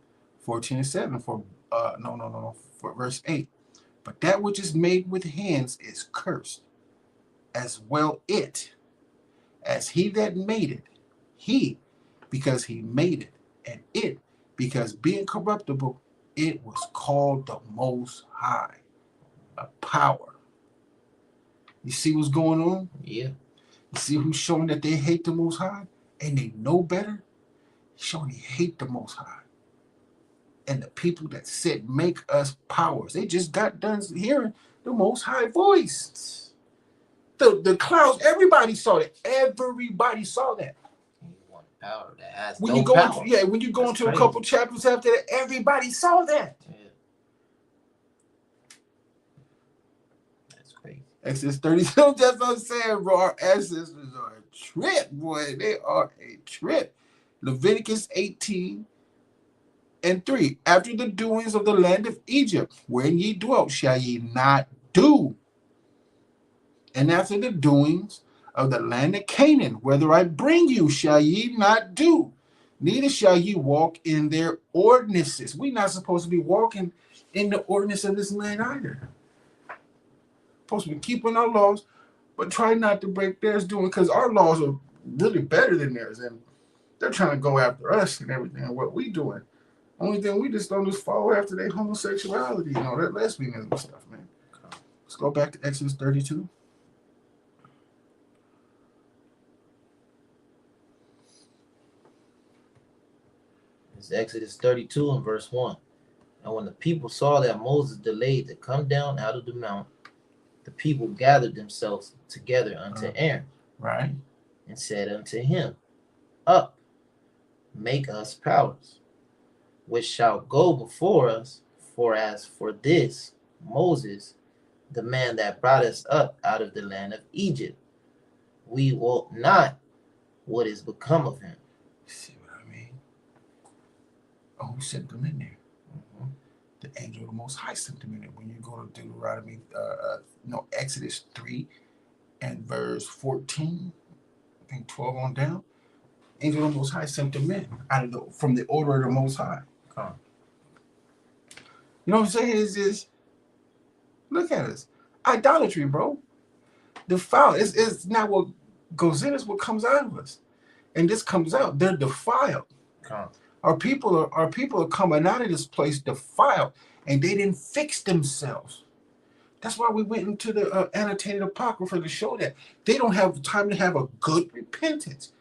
14:7 for no, for verse 8. But that which is made with hands is cursed, as well it, as he that made it, he, because he made it, and it, because being corruptible, it was called the Most High, a power. You see what's going on?
Yeah.
You see who's showing that they hate the Most High and they know better? Showing they hate the Most High. And the people that said make us powers, they just got done hearing the Most High voice. The clouds, everybody saw that. Everybody saw that.
You want power that has
When
no
you go
power.
when you go
That's
into
crazy.
a couple chapters after that, everybody saw that.
Yeah. That's crazy.
Exodus 32, that's what I'm saying, bro. Our ancestors are a trip, boy. They are a trip. Leviticus 18:3. After the doings of the land of Egypt, wherein ye dwelt, shall ye not do. And after the doings of the land of Canaan, whither I bring you, shall ye not do. Neither shall ye walk in their ordinances. We're not supposed to be walking in the ordinance of this land either. Supposed to be keeping our laws, but try not to break theirs doing, because our laws are really better than theirs, and they're trying to go after us and everything and what we doing. Only thing we just don't just follow after their homosexuality, that lesbianism stuff, man. Let's go back to Exodus 32.
It's Exodus 32 and verse 1. And when the people saw that Moses delayed to come down out of the mount, the people gathered themselves together unto Aaron,
right,
and said unto him, Up, make us powers, which shall go before us. For as for this Moses, the man that brought us up out of the land of Egypt, we will not what is become of him.
See what I mean? Oh, who sent them in there? The angel of the Most High sent them in there. When you go to Deuteronomy, Exodus 3 and verse 14, I think 12 on down, angel of the Most High sent them in from the order of the Most High. You know what I'm saying? Is look at us. Idolatry, bro. Defiled. It's not what goes in, it's what comes out of us. And this comes out. They're defiled. Our people are coming out of this place defiled, and they didn't fix themselves. That's why we went into the annotated apocrypha to show that they don't have time to have a good repentance.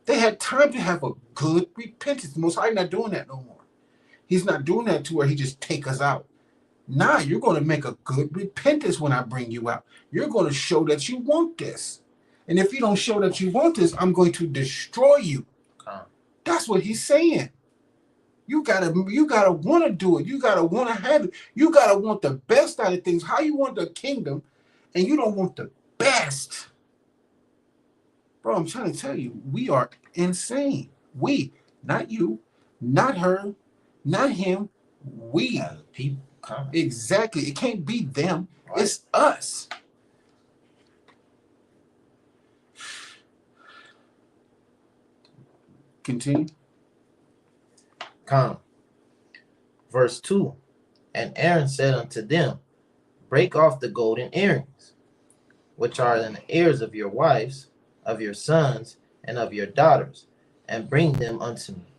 They had time to have a good repentance. The Most High not doing that no more. He's not doing that to where he just take us out. Nah, you're going to make a good repentance when I bring you out. You're going to show that you want this. And if you don't show that you want this, I'm going to destroy you. That's what he's saying. You gotta want to do it. You gotta want to have it. You gotta want the best out of things. How you want the kingdom, and you don't want the best, bro? I'm trying to tell you, we are insane. We, not you, not her, not him. We,
people.
Exactly. It can't be them. Right. It's us. Continue.
Verse 2. And Aaron said unto them, Break off the golden earrings, which are in the ears of your wives, of your sons, and of your daughters, and bring them unto me.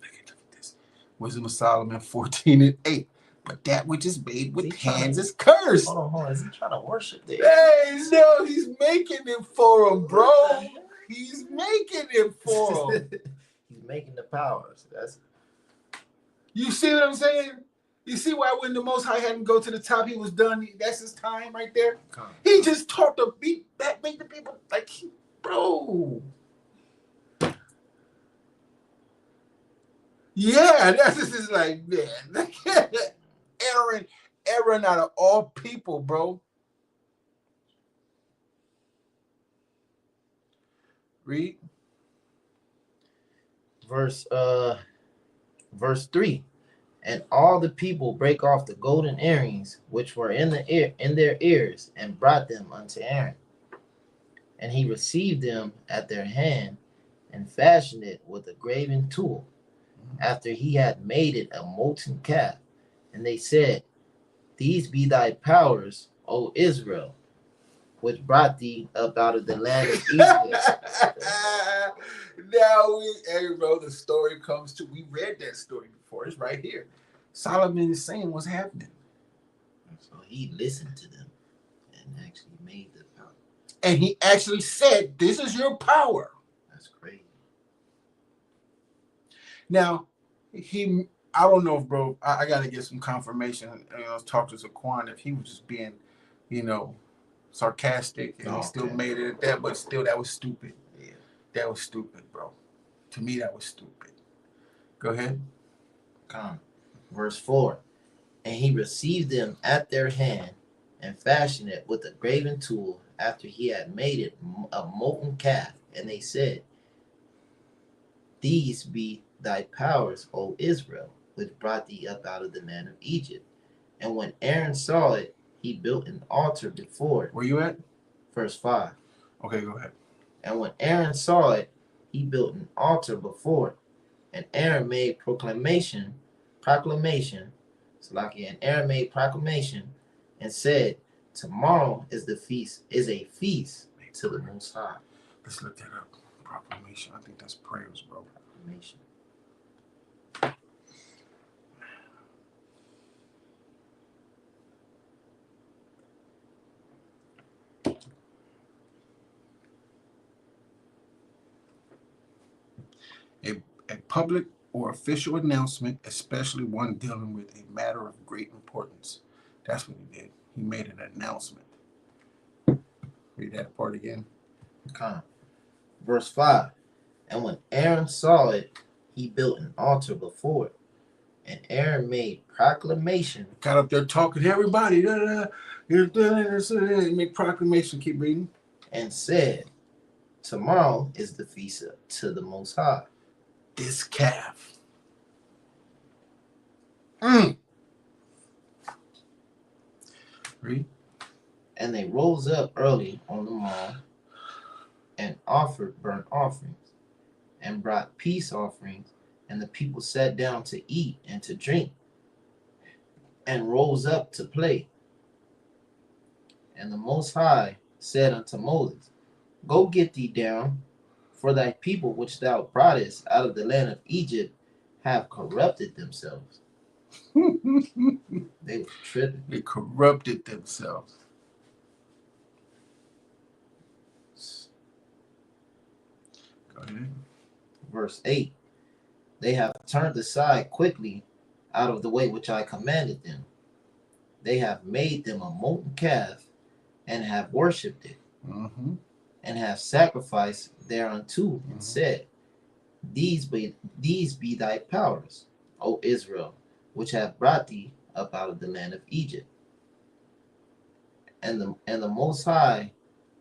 Look at this. Wisdom of Solomon 14:8. But that which is made with hands is cursed.
Hold on. Is he trying to worship there?
Hey, no, he's making it for him, bro. He's making it for him.
He's making the powers.
You see what I'm saying? You see why when the Most High had him go to the top, he was done. That's his time right there. He just taught the beat that make the people like, bro. Yeah, that's just like, man. Aaron out of all people, bro. Read.
Verse 3. And all the people break off the golden earrings which were in their ears, and brought them unto Aaron. And he received them at their hand and fashioned it with a graven tool, after he had made it a molten calf. And they said, These be thy powers, O Israel, which brought thee up out of the land of Egypt.
Now hey bro, the story comes to, we read that story before. It's right here. Solomon is saying what's happening.
So he listened to them and actually made the power.
And he actually said, this is your power.
That's crazy.
Now, I don't know if, bro, I got to get some confirmation. I was talking to Zaquan if he was just being, sarcastic and he still made it at that, but still, that was stupid.
Yeah.
That was stupid, bro. To me, that was stupid. Go ahead.
Verse 4. And he received them at their hand and fashioned it with a graven tool after he had made it a molten calf. And they said, These be thy powers, O Israel, which brought thee up out of the land of Egypt. And when Aaron saw it, he built an altar before it.
Where you at?
Verse 5.
Okay, go ahead.
And when Aaron saw it, he built an altar before it. And Aaron made proclamation, and Aaron made proclamation and said, Tomorrow is a feast to the Most High.
Let's look that up. Proclamation. I think that's prayers, bro.
Proclamation.
A public or official announcement, especially one dealing with a matter of great importance. That's what he did. He made an announcement. Read that part again.
Verse 5. And when Aaron saw it, he built an altar before it. And Aaron made proclamation.
Got up there talking to everybody. Make proclamation. Keep reading.
And said, Tomorrow is the feast to the Most High.
This calf. Read.
And they rose up early on the morrow and offered burnt offerings and brought peace offerings. And the people sat down to eat and to drink and rose up to play. And the Most High said unto Moses, Go get thee down, for thy people which thou broughtest out of the land of Egypt have corrupted themselves. They were tripping.
They corrupted themselves. Go ahead.
Verse 8. They have turned aside quickly out of the way which I commanded them. They have made them a molten calf and have worshipped it. And have sacrificed thereunto, and said, These be thy powers, O Israel, which have brought thee up out of the land of Egypt. And the Most High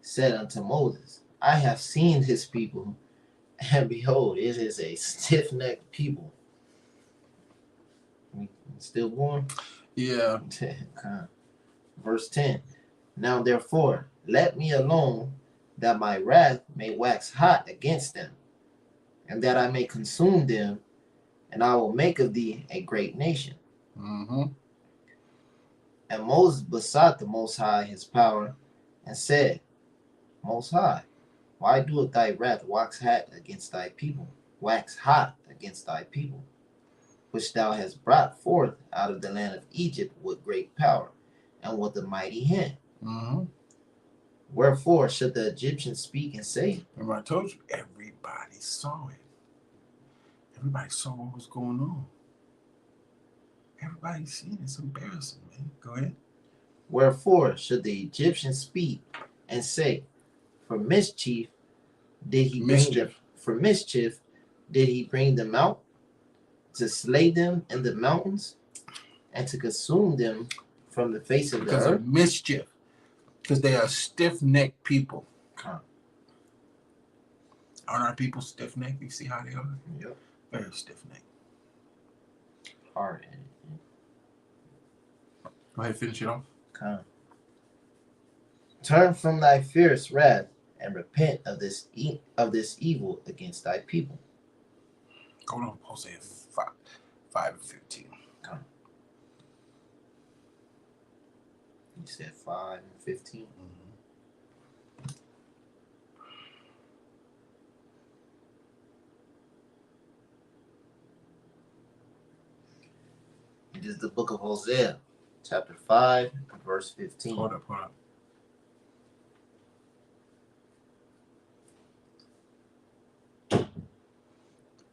said unto Moses, I have seen this people, and behold, it is a stiff-necked people. Still going?
Yeah.
Verse 10. Now therefore, let me alone, that my wrath may wax hot against them, and that I may consume them, and I will make of thee a great nation. And Moses besought the Most High his power, and said, Most High, why doeth thy wrath wax hot against thy people, which thou hast brought forth out of the land of Egypt with great power, and with a mighty hand? Wherefore should the Egyptians speak and say?
Remember I told you, everybody saw it. Everybody saw what was going on. Everybody's seen it. It's embarrassing, man. Go ahead.
Wherefore should the Egyptians speak and say, For mischief did he bring them out, to slay them in the mountains, and to consume them from the face of the earth?
Because of mischief. Because they are stiff-necked people. Aren't our people stiff-necked? You see how they are?
Yep.
Very stiff-necked.
Hard-headed.
Go ahead, finish it off.
Turn from thy fierce wrath, and repent of this evil against thy people.
Go to Hosea 5 and 15.
Come. You said 5 and 15. It is the book of Hosea, chapter 5, verse 15.
Hold up.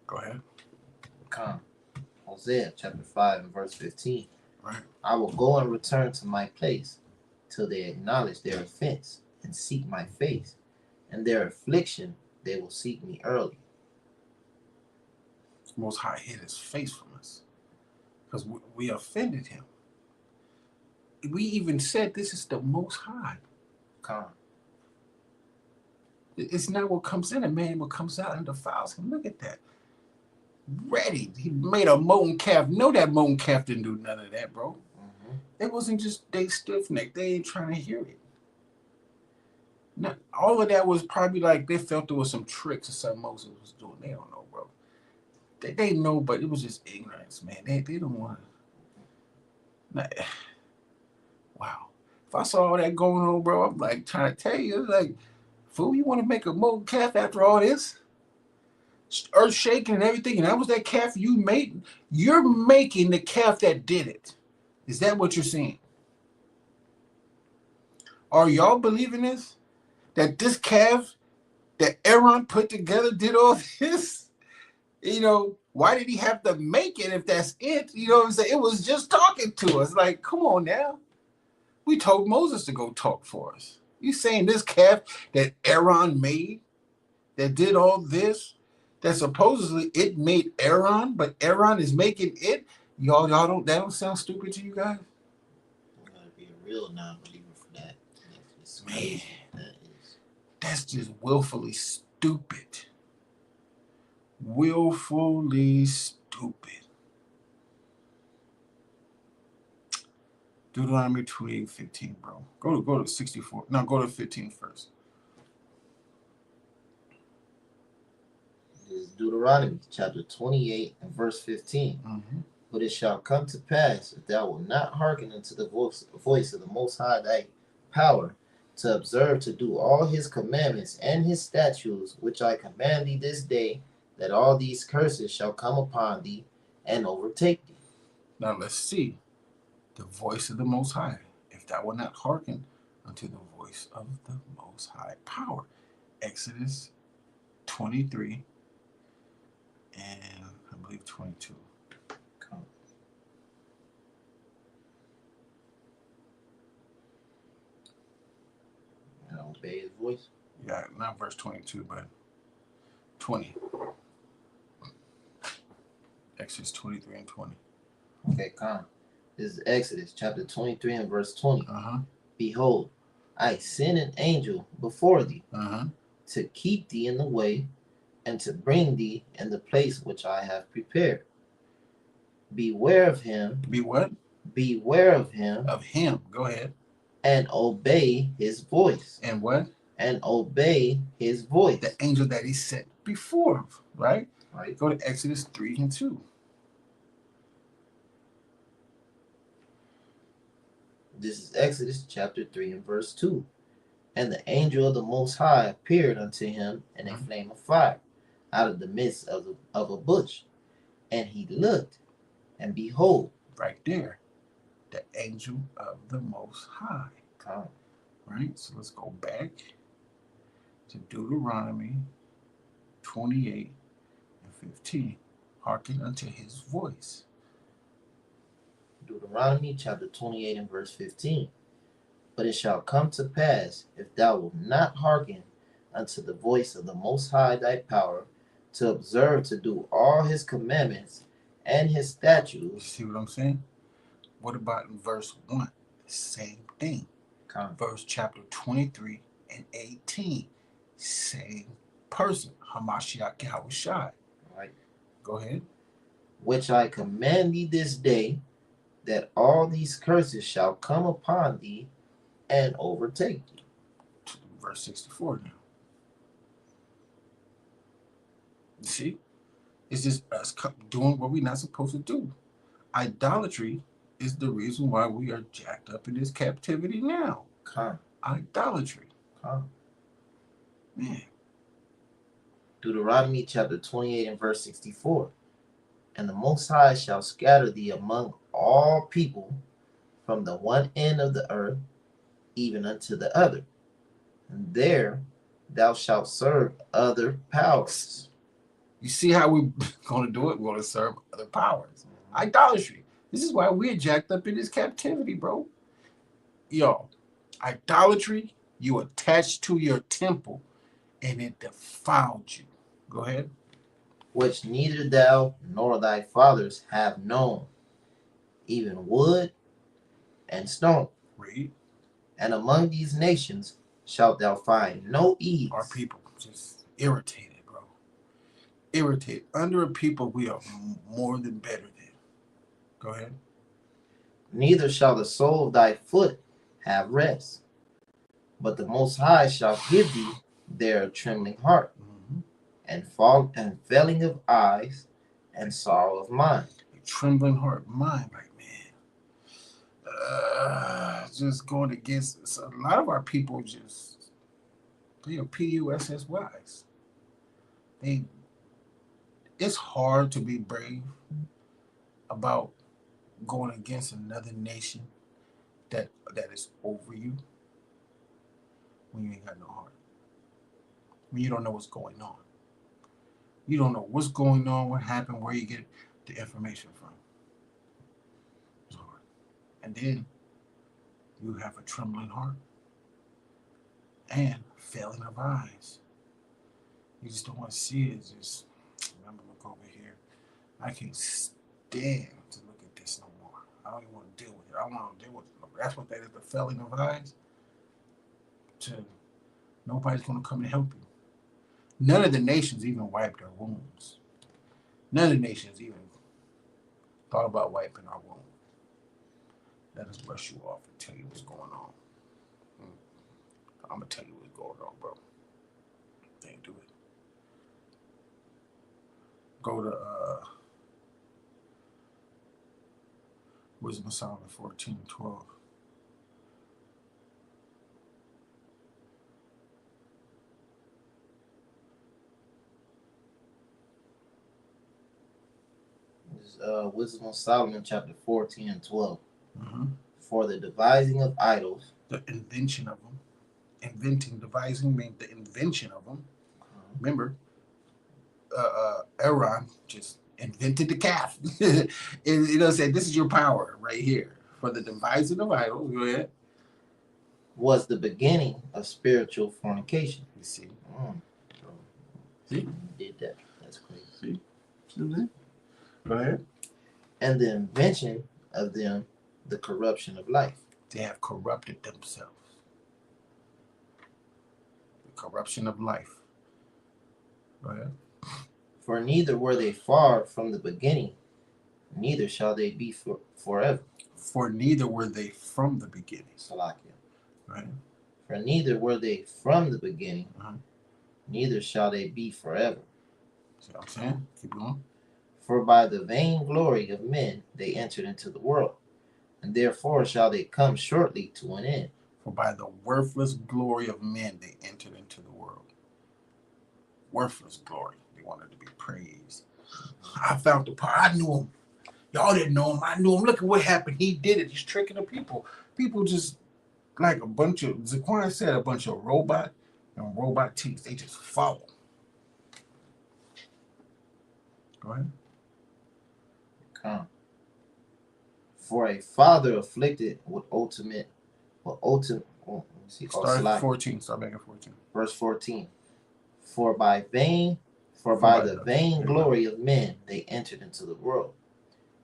Go ahead.
Come. Hosea, chapter 5, and verse 15.
Right.
I will go and return to my place till they acknowledge their offense and seek my face. And their affliction they will seek me early.
Most High hid his face from us because we offended him. We even said this is the Most High.
Come.
It's not what comes in a man, what comes out and defiles him. Look at that. Ready. He made a molten calf. No, that molten calf didn't do none of that, bro. It wasn't just they stiff neck. They ain't trying to hear it. Now, all of that was probably like they felt there was some tricks or something Moses was doing. They don't know, bro. They know, but it was just ignorance, man. They don't want to. Wow. If I saw all that going on, bro, I'm like trying to tell you, like, fool, you want to make a molten calf after all this? Earth shaking and everything, and that was that calf you made? You're making the calf that did it. Is that what you're saying? Are y'all believing this? That this calf that Aaron put together did all this? You know, why did he have to make it if that's it? You know what I'm saying? It was just talking to us. Like, come on now. We told Moses to go talk for us. You saying this calf that Aaron made, that did all this, that supposedly it made Aaron, but Aaron is making it? Y'all that don't sound stupid to you guys?
You gotta be a real non-believer for that.
Man, that's just willfully stupid. Willfully stupid. Deuteronomy 28:15, bro. Go to 64. No, go to 15 first.
This is Deuteronomy chapter 28 and verse 15.
Mm-hmm.
But it shall come to pass, if thou wilt not hearken unto the voice of the Most High thy power, to observe to do all his commandments and his statutes, which I command thee this day, that all these curses shall come upon thee and overtake thee.
Now let's see the voice of the Most High. If thou wilt not hearken unto the voice of the Most High power. Exodus 23 and I believe 22.
And obey his voice.
Yeah, not verse 22, but 20. Exodus 23 and 20.
Okay, come. This is Exodus chapter 23 and verse 20.
Uh-huh.
Behold, I send an angel before thee to keep thee in the way and to bring thee in the place which I have prepared. Beware of him.
Be what?
Beware of him.
Of him. Go ahead.
And obey his voice.
And what?
And obey his voice.
The angel that he sent before, right?
Right.
Go to Exodus 3 and 2.
This is Exodus chapter 3 and verse 2. And the angel of the Most High appeared unto him in a flame of fire out of the midst of a bush. And he looked, and behold.
Right there. The angel of the Most High.
Come.
Right? So let's go back to Deuteronomy 28 and 15. Hearken unto his voice.
Deuteronomy chapter 28 and verse 15. But it shall come to pass, if thou wilt not hearken unto the voice of the Most High thy power, to observe to do all his commandments and his statutes.
See what I'm saying? What about in verse 1? The same thing. Verse chapter 23 and 18. Same person. Hamashiach Yahushai.
Right.
Go ahead.
Which I command thee this day, that all these curses shall come upon thee and overtake thee.
Verse 64 now. You see, it's just us doing what we're not supposed to do. Idolatry is the reason why we are jacked up in this captivity now.
Come,
Idolatry,
come.
man.
Deuteronomy chapter 28 and verse 64. And the Most High shall scatter thee among all people from the one end of the earth even unto the other, and there thou shalt serve other powers.
You see how we're going to do it? We're going to serve other powers. Idolatry. This is why we're jacked up in this captivity, bro. Yo, idolatry, you attached to your temple and it defiled you. Go ahead.
Which neither thou nor thy fathers have known, even wood and stone.
Read.
And among these nations shalt thou find no ease.
Our people just irritated, bro. Irritated. Under a people we are more than better than. Go ahead.
Neither shall the sole of thy foot have rest, but the Most High shall give thee there a trembling heart, and failing of eyes, and sorrow of mind.
A trembling heart, mind, like man. Just going against a lot of our people. Just they are PUSSYs. They. It's hard to be brave about going against another nation that is over you when you ain't got no heart. When you don't know what's going on. You don't know what's going on, what happened, where you get the information from. It's hard. And then you have a trembling heart and failing of eyes. You just don't want to see it. Just remember, look over here. I can't stand to look at this no more. I don't even want to deal with it. I don't want to deal with it. That's what that is, the failing of eyes. Nobody's going to come and help you. None of the nations even wiped their wounds. None of the nations even thought about wiping our wound. Let us brush you off and tell you what's going on. I'm going to tell you what's going on, bro. They ain't do it. Go to Wisdom of Solomon 14:12.
Wisdom of Solomon chapter 14 and 12.
Mm-hmm.
For the devising of idols,
the invention of them. Inventing, devising means the invention of them. Remember, Aaron just invented the calf. It said, this is your power right here. For the devising of idols, go ahead.
Was the beginning of spiritual fornication.
You see?
See? Did that. That's crazy.
See? Go ahead.
And the invention of them, the corruption of life.
They have corrupted themselves. The corruption of life. Go ahead.
For neither were they far from the beginning, neither shall they be forever.
For neither were they from the beginning.
Salakia.
Right.
For neither were they from the beginning, neither shall they be forever.
See what I'm saying? Keep going.
For by the vain glory of men they entered into the world, and therefore shall they come shortly to an end.
For by the worthless glory of men they entered into the world. Worthless glory. They wanted to be praised. I found the part. I knew him. Y'all didn't know him. I knew him. Look at what happened. He did it. He's tricking the people. People just like a bunch of, Zaquan said, a bunch of robot and robot teeth. They just follow. Go ahead.
Come. For a father afflicted with ultimate.
Start 14. Start back at 14.
Verse 14. For by the vain glory of men they entered into the world,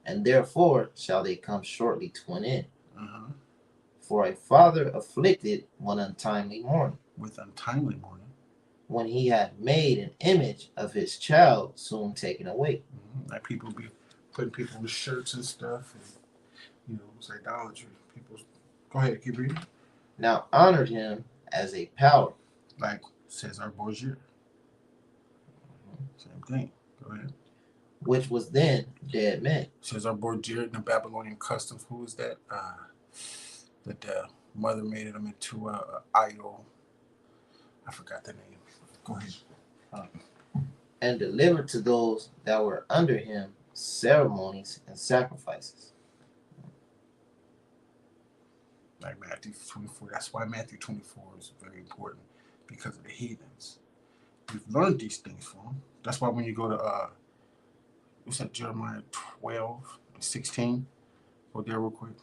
and therefore shall they come shortly to an end. For a father afflicted one untimely morning.
With untimely morning.
When he had made an image of his child soon taken away.
Like people be putting people with shirts and stuff, and it's idolatry. People, go ahead, keep reading.
Now honored him as a power.
Like Cesar Borgia. Same thing. Go ahead.
which was then dead men.
Says our boy Jared in the Babylonian customs. Who is that? That the mother made him into a idol. I forgot the name. Go ahead.
And delivered to those that were under him ceremonies and sacrifices.
Like Matthew 24. That's why Matthew 24 is very important, because of the heathens. We've learned these things from them. That's why when you go to what's that, Jeremiah 12 and 16? Go there real quick.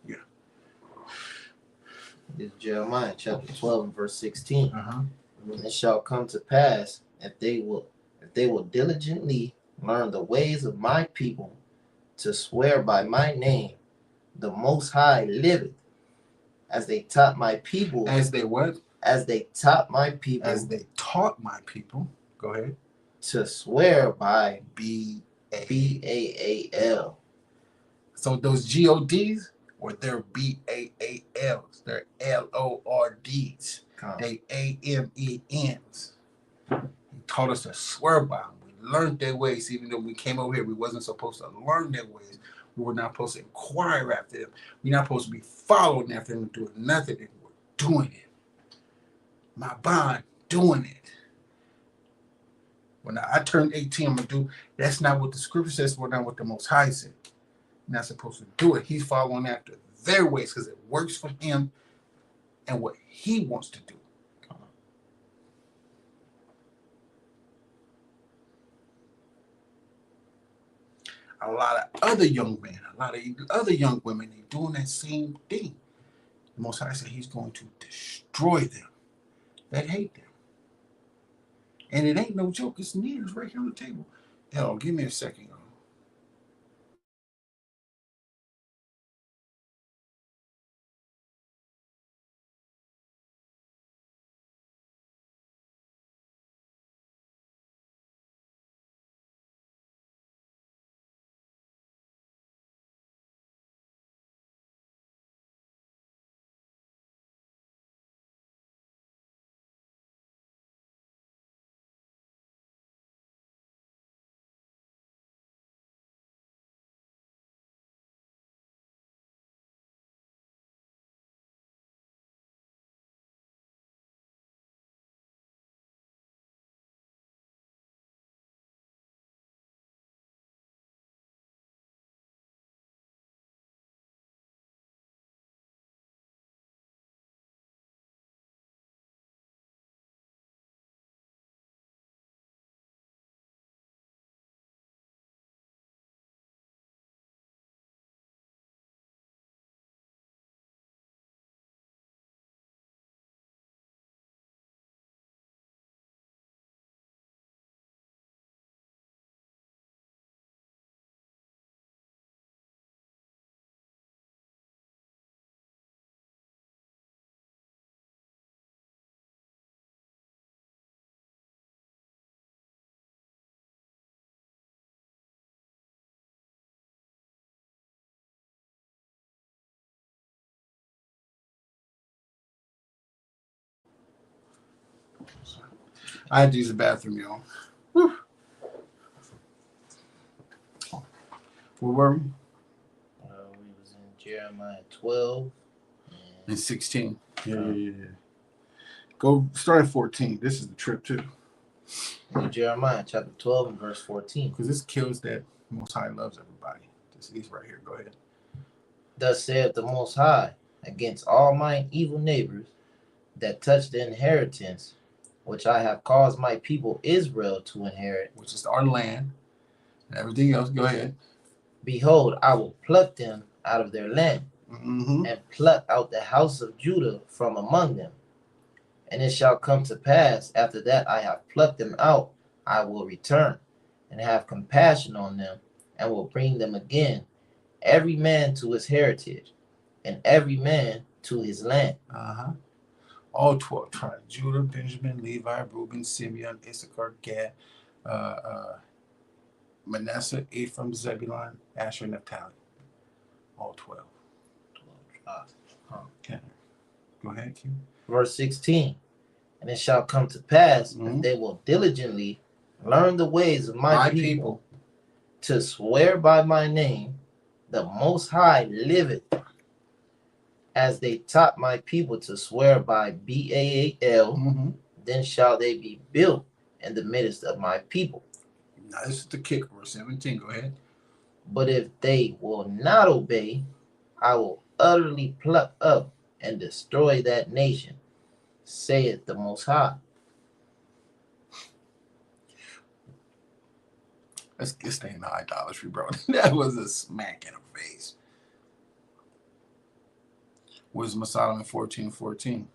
Yeah.
This is Jeremiah chapter 12 and verse 16.
Uh-huh.
And it shall come to pass, if they will diligently learn the ways of my people, to swear by my name, the Most High liveth, as they taught my people.
As they what?
As they taught my people.
As they taught my people. Go ahead.
To swear by
B-A-A-L. So those G-O-Ds were their B-A-A-Ls. They're L-O-R-Ds. They A-M-E-Ns. He taught us to swear by them. We learned their ways. Even though we came over here, we wasn't supposed to learn their ways. We were not supposed to inquire after them. We're not supposed to be following after them, doing nothing. They were doing it. My bond, doing it. When I turned 18, I'm going to do, that's not what the scripture says. We're not what the Most High said. You're not supposed to do it. He's following after their ways because it works for him and what he wants to do. A lot of other young men, a lot of other young women, they're doing that same thing. The Most High said he's going to destroy them that hate them. And it ain't no joke. It's near. It's right here on the table. Hell, give me a second, y'all. I had to use the bathroom, y'all. Whew. Where were we?
We was in Jeremiah 12
and 16. Yeah. Go start at 14. This is the trip too.
Jeremiah chapter 12 and verse 14.
Because this kills that Most High loves everybody. This is right here. Go ahead.
Thus saith the Most High against all mine evil neighbors that touch the inheritance which I have caused my people Israel to inherit,
which is our land and everything else. Go ahead.
Behold, I will pluck them out of their land, and pluck out the house of Judah from among them. And it shall come to pass, after that I have plucked them out, I will return and have compassion on them, and will bring them again, every man to his heritage, and every man to his land.
All 12 tribes: Judah, Benjamin, Levi, Reuben, Simeon, Issachar, Gad, Manasseh, Ephraim, Zebulun, Asher, Naphtali. All 12.
12 tribes.
Okay. Go ahead, Q.
Verse 16. And it shall come to pass,
Mhm.
if they will diligently learn the ways of my
My
people, to swear by my name, the Most High liveth, as they taught my people to swear by Baal,
Mhm.
then shall they be built in the midst of my people.
Now, this is the kicker, verse 17. Go ahead.
But if they will not obey, I will utterly pluck up and destroy that nation, saith the Most High.
Let's stay in the idolatry, bro. That was a smack in the face. Wisdom of Solomon 14:14.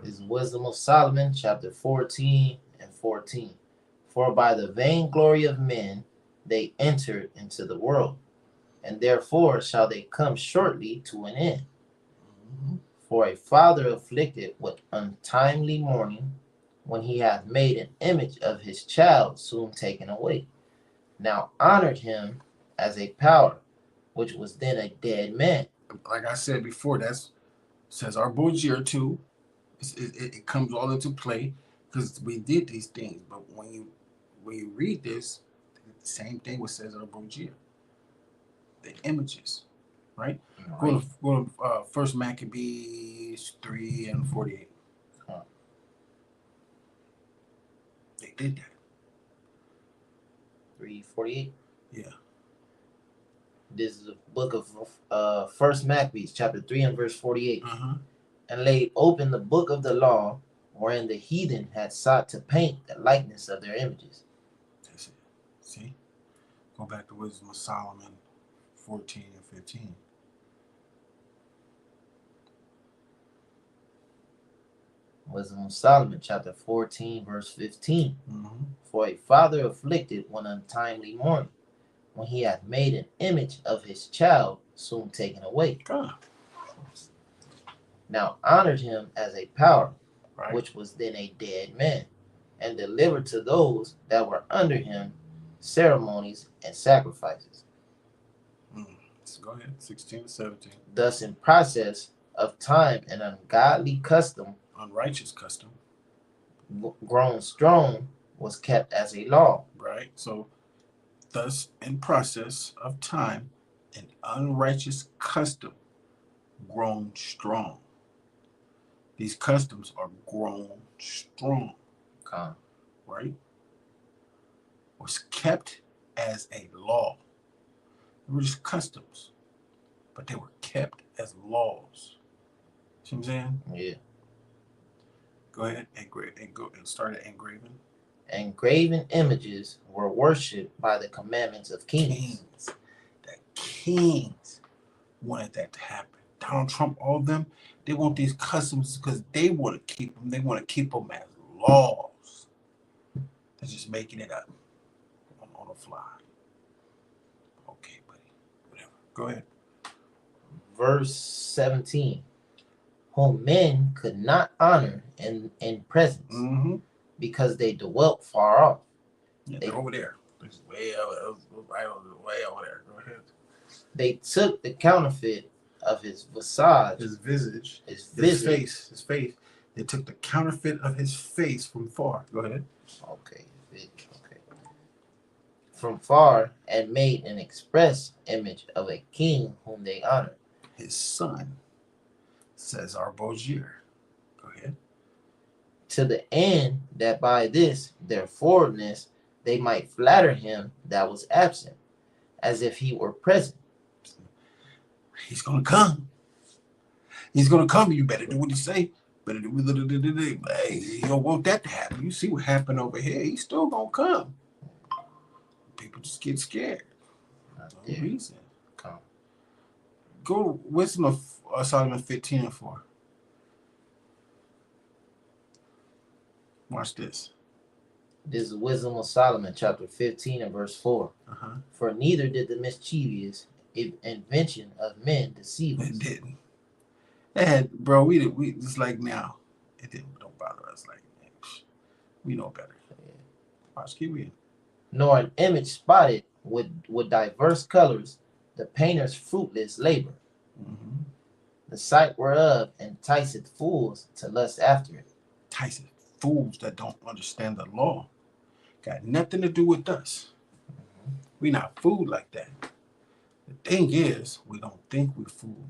Is Wisdom of Solomon, chapter 14 and 14. For by the vainglory of men they entered into the world, and therefore shall they come shortly to an end.
Mhm.
For a father afflicted with untimely mourning, when he hath made an image of his child soon taken away, now honored him as a power, which was then a dead man.
Like I said before, that's says our Bojir too. It comes all into play because we did these things. But when you read this, the same thing what says our Bojir. The images, right?
Right.
Go to First Maccabees 3:48. They did that.
3:48.
Yeah.
This is the book of First Maccabees, chapter 3 and verse 48.
Uh-huh.
And laid open the book of the law, wherein the heathen had sought to paint the likeness of their images.
That's it. See? Go back to Wisdom of Solomon 14 and 15.
Wisdom of Solomon, chapter 14, verse 15.
Mm-hmm.
For a father afflicted one untimely mourning, when he hath made an image of his child soon taken away.
God.
Now honored him as a power,
Right.
which was then a dead man, and delivered to those that were under him ceremonies and sacrifices.
So go ahead, 16 to 17.
Thus in process of time an ungodly custom,
Unrighteous custom.
grown strong, was kept as a law.
Right. So thus in process of time, an unrighteous custom grown strong. These customs are grown strong. Right? Was kept as a law. They were just customs, but they were kept as laws. See what I'm saying?
Yeah.
Go ahead and start at engraving.
Engraven images were worshipped by the commandments of kings.
The kings wanted that to happen. Donald Trump, all of them, they want these customs because they want to keep them. They want to keep them as laws. They're just making it up on the fly. Okay, buddy. Whatever. Go ahead.
Verse 17. Whom men could not honor in presence,
Mm-hmm.
because they dwelt far off.
Yeah, they're over there. It's way over there. Go ahead.
They took the counterfeit of his visage,
His visage.
his
face. They took the counterfeit of his face from far. Go ahead.
Okay. From far, and made an express image of a king whom they honored.
His son, says our Bojir. Go ahead.
To the end that by this their forwardness they might flatter him that was absent, as if he were present.
He's gonna come. He's gonna come. You better do what he say. Better do. Hey, you don't want that to happen. You see what happened over here. He's still gonna come. People just get scared. No reason.
Come.
Go to Wisdom of Solomon 15 and 4. Watch this.
This is Wisdom of Solomon, chapter 15 and verse 4.
Uh-huh.
For neither did the mischievous invention of men deceive us.
It didn't. And bro, we just like now. It didn't don't bother us like man, we know better. Watch, keep reading.
Nor an image spotted with diverse colors, the painter's fruitless labor,
Mm-hmm.
the sight whereof enticeth fools to lust after it.
Tyson, fools that don't understand the law got nothing to do with us. We not fooled like that. The thing is, we don't think we fooled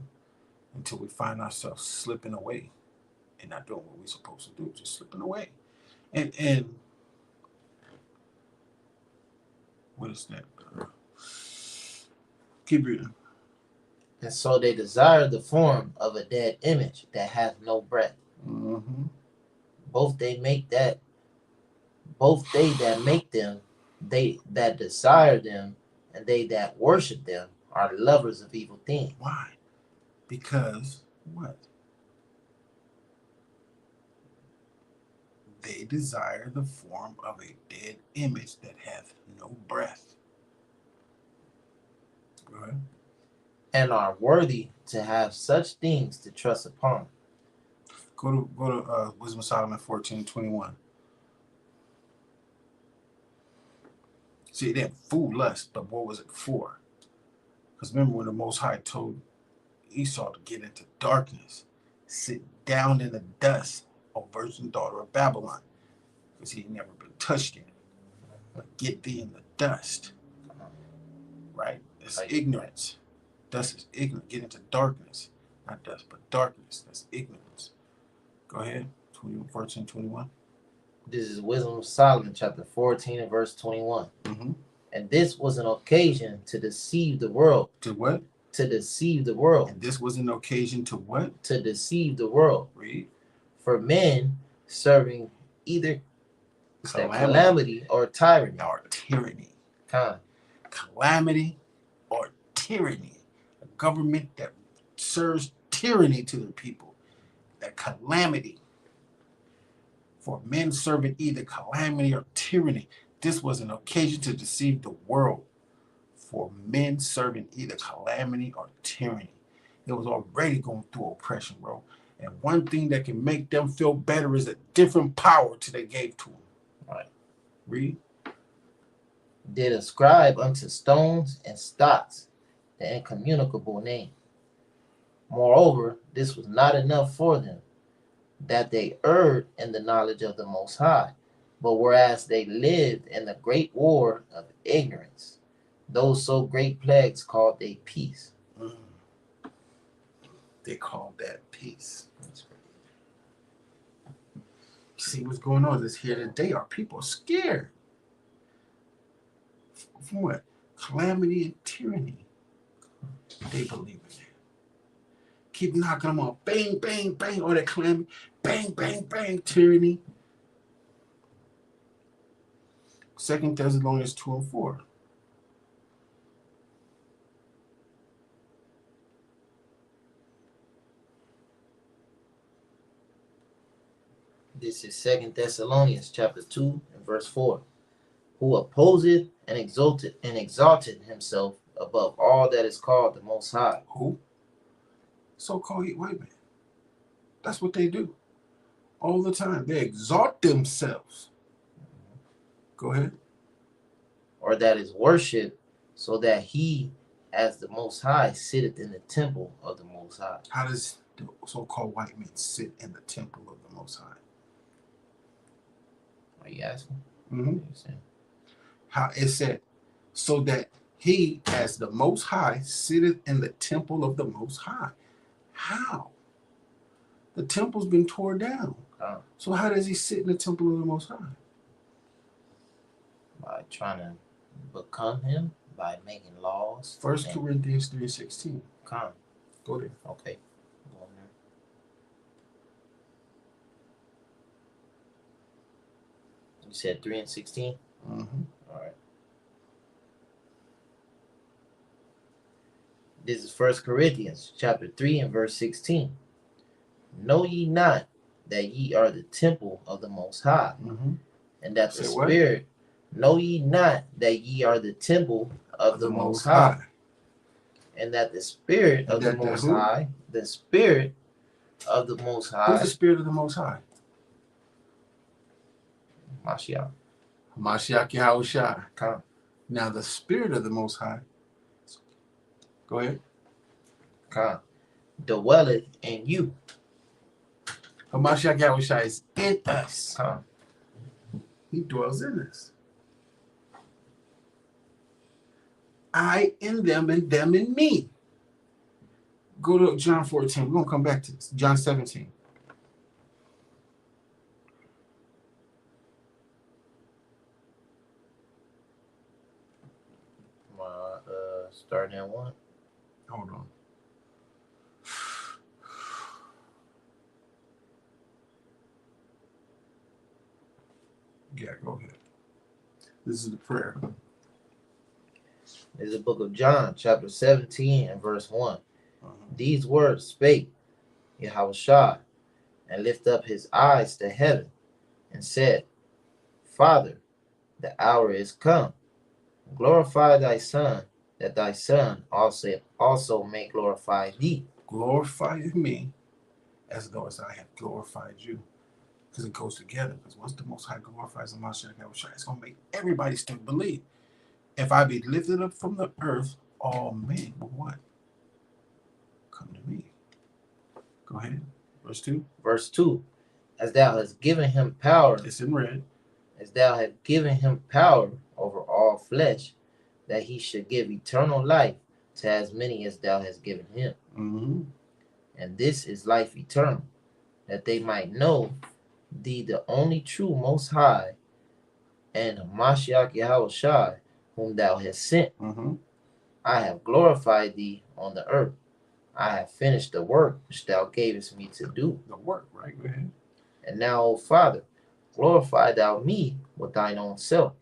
until we find ourselves slipping away and not doing what we're supposed to do, just slipping away. And what is that? Keep reading.
And so they desire the form of a dead image that hath no breath.
Mm-hmm.
Both they make that, both they that make them, they that desire them, and they that worship them are lovers of evil things.
Why? Because what? They desire the form of a dead image that hath no breath. Go ahead.
And are worthy to have such things to trust upon.
Go to Wisdom of Solomon 14:21. See, it didn't fool us, but what was it for? Because remember when the Most High told Esau to get into darkness, sit down in the dust, O virgin daughter of Babylon, because he had never been touched in it. But get thee in the dust, right? It's ignorance. Dust is ignorant. Get into darkness. Not dust, but darkness. That's ignorance. Go ahead. 14:21.
This is Wisdom of Solomon, chapter 14 and verse 21.
Mm-hmm.
And this was an occasion to deceive the world.
To what?
To deceive the world.
And this was an occasion to what?
To deceive the world.
Read.
For men serving either calamity or tyranny.
Or tyranny.
Con.
Calamity or tyranny. A government that serves tyranny to the people. That calamity. For men serving either calamity or tyranny. This was an occasion to deceive the world. For men serving either calamity or tyranny. It was already going through oppression, bro. And one thing that can make them feel better is a different power to they gave to them.
Right.
Read.
Did ascribe unto stones and stocks the incommunicable name. Moreover, this was not enough for them, that they erred in the knowledge of the Most High, but whereas they lived in the great war of ignorance, those so great plagues called they peace.
They called that peace. See what's going on is here today. Our people are scared. From what? Calamity and tyranny. They believe in it. Keep knocking them off. Bang, bang, bang. All that calamity. Bang, bang, bang. Tyranny. 2 Thessalonians 2:4.
This is 2 Thessalonians chapter 2 and verse 4. Who opposeth and exalted himself above all that is called the Most High.
Who? So-called white man. That's what they do. All the time. They exalt themselves. Go ahead.
Or that is worshipped, so that he, as the Most High, sitteth in the temple of the Most High.
How does the so-called white man sit in the temple of the Most High?
Are you asking?
Mm-hmm. How it said, so that he, as the Most High, sitteth in the temple of the Most High. How? The temple's been torn down. So how does he sit in the temple of the Most High?
By trying to become him, by making laws.
1 Corinthians 3:16.
Come.
Go there.
Okay. Go on there. You said 3:16?
Mm-hmm.
All right. This is 1 Corinthians chapter 3 and verse 16. Know ye not that ye are the temple of the Most High, and that the Spirit, know ye not that ye are the temple of the Most High, and that the Spirit of the Most High, the Spirit of the Most
Who's
High,
the Spirit of the Most High?
Mashiach,
Mashiach Yahushua.
Khan,
Now the Spirit of the Most High. Go ahead.
Khan, dwelleth in you,
Mashiach Yahushua is in us.
Khan.
He dwells in us. I in them and them in me. Go to John 14. We're going to come back to this. John 17.
Starting at 1.
Hold on. Yeah, go ahead. This is the prayer.
This is the book of John, chapter 17 and verse 1.
Uh-huh.
These words spake Yahushua, and lift up his eyes to heaven, and said, Father, the hour is come. Glorify thy Son, that thy Son also may glorify thee.
Glorify me as though as I have glorified you. Because it goes together. Because once the Most High glorifies the Mashiach Yahushua, it's going to make everybody still believe. If I be lifted up from the earth, all men will what? Come to me. Go ahead. Verse 2.
Verse 2. As thou hast given him power.
It's in red.
As thou hast given him power over all flesh, that he should give eternal life to as many as thou hast given him.
Mm-hmm.
And this is life eternal, that they might know thee, the only true Most High, and Mashiach Yahushua, whom thou hast sent.
Mm-hmm.
I have glorified thee on the earth. I have finished the work which thou gavest me to do.
The work, right? Go ahead.
And now, O Father, glorify thou me with thine own self,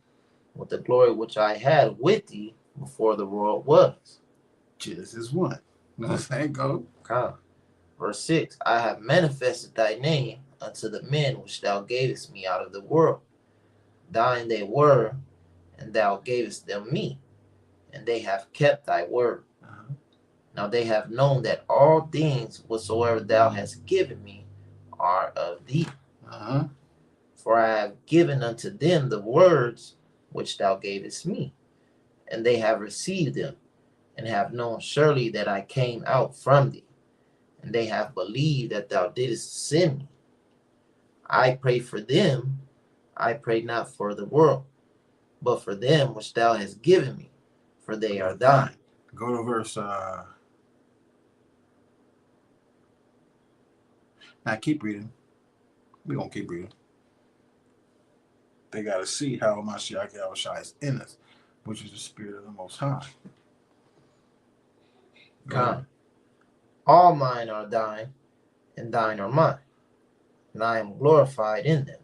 with the glory which I had with thee before the world was.
Genesis 1. You know what I'm saying? Go.
Come. Verse 6. I have manifested thy name unto the men which thou gavest me out of the world. Thine they were, and thou gavest them me, and they have kept thy word.
Uh-huh.
Now they have known that all things whatsoever thou hast given me are of thee.
Uh-huh.
For I have given unto them the words which thou gavest me, and they have received them, and have known surely that I came out from thee, and they have believed that thou didst send me. I pray for them, I pray not for the world, but for them which thou hast given me, for they are thine.
Go to verse now keep reading. We're gonna keep reading. They gotta see how Mashiach Yahushua is in us, which is the Spirit of the Most High.
Come. All mine are thine, and thine are mine, and I am glorified in them.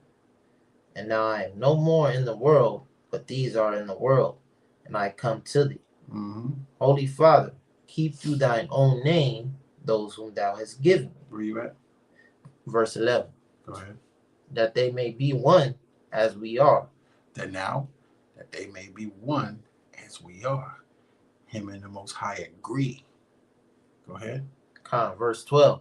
And now I am no more in the world, but these are in the world, and I come to thee.
Mm-hmm.
Holy Father, keep through thine own name those whom thou hast given me.
Where you at?
Verse 11.
Go ahead.
That they may be one as we are.
That now, that they may be one as we are. Him and the Most High agree. Go ahead.
Verse 12.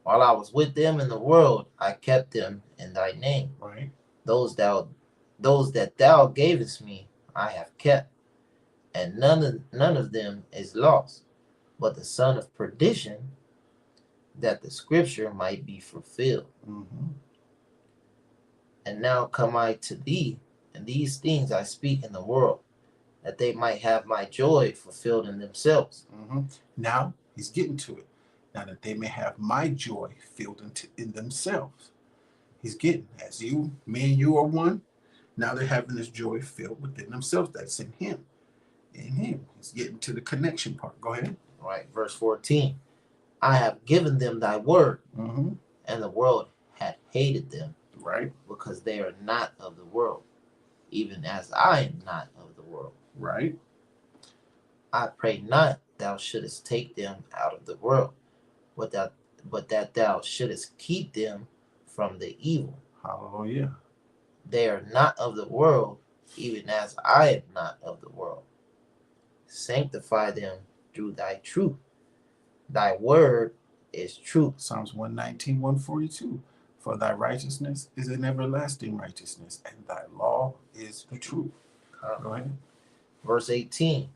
While I was with them in the world, I kept them in thy name.
Right.
Those that thou gavest me, I have kept, and none of them is lost, but the son of perdition, that the scripture might be fulfilled.
Mm-hmm.
And now come I to thee, and these things I speak in the world, that they might have my joy fulfilled in themselves.
Mm-hmm. Now he's getting to it. Now that they may have my joy filled in themselves. He's getting, as you, me and you are one, now they're having this joy filled within themselves. That's in him. In him. He's getting to the connection part. Go ahead.
All right, verse 14. I have given them thy word,
mm-hmm.
and the world hath hated them.
Right.
Because they are not of the world, even as I am not of the world.
Right.
I pray not thou shouldest take them out of the world, but that thou shouldest keep them from the evil.
Hallelujah.
They are not of the world, even as I am not of the world. Sanctify them through thy truth. Thy word is truth.
Psalms 119, 142. For thy righteousness is an everlasting righteousness, and thy law is the truth. Go ahead.
Verse 18.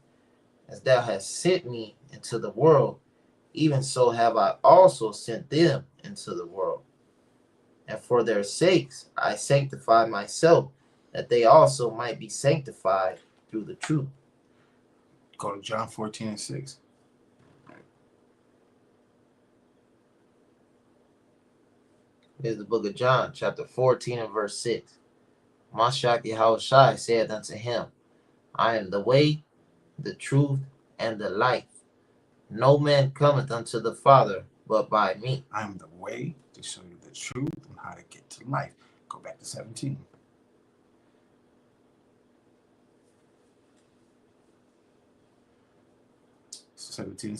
As thou hast sent me into the world, even so have I also sent them into the world. And for their sakes I sanctify myself, that they also might be sanctified through the truth.
Go to John 14 and 6.
Here's the book of John, chapter 14 and verse 6. Mashiach Yahushai said unto him, I am the way, the truth, and the life. No man cometh unto the Father but by me.
I am the way to show you the truth and how to get to life. Go back to 17. Seventeen.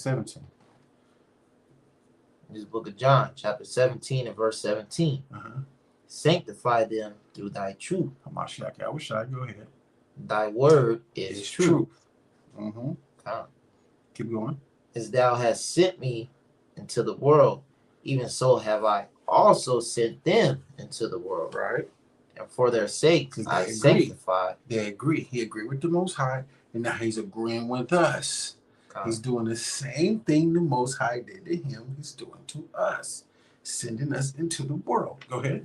This book of John, chapter 17 and verse 17. Sanctify them through thy truth.
Hamashiach Yahushai, go ahead.
Thy word is truth.
Keep going.
As thou hast sent me into the world, even so have I also sent them into the world.
Right.
And for their sakes I sanctify.
They agree. He agreed with the Most High, and now he's agreeing with us. He's doing the same thing the Most High did to him, he's doing to us, sending us into the world. Go ahead.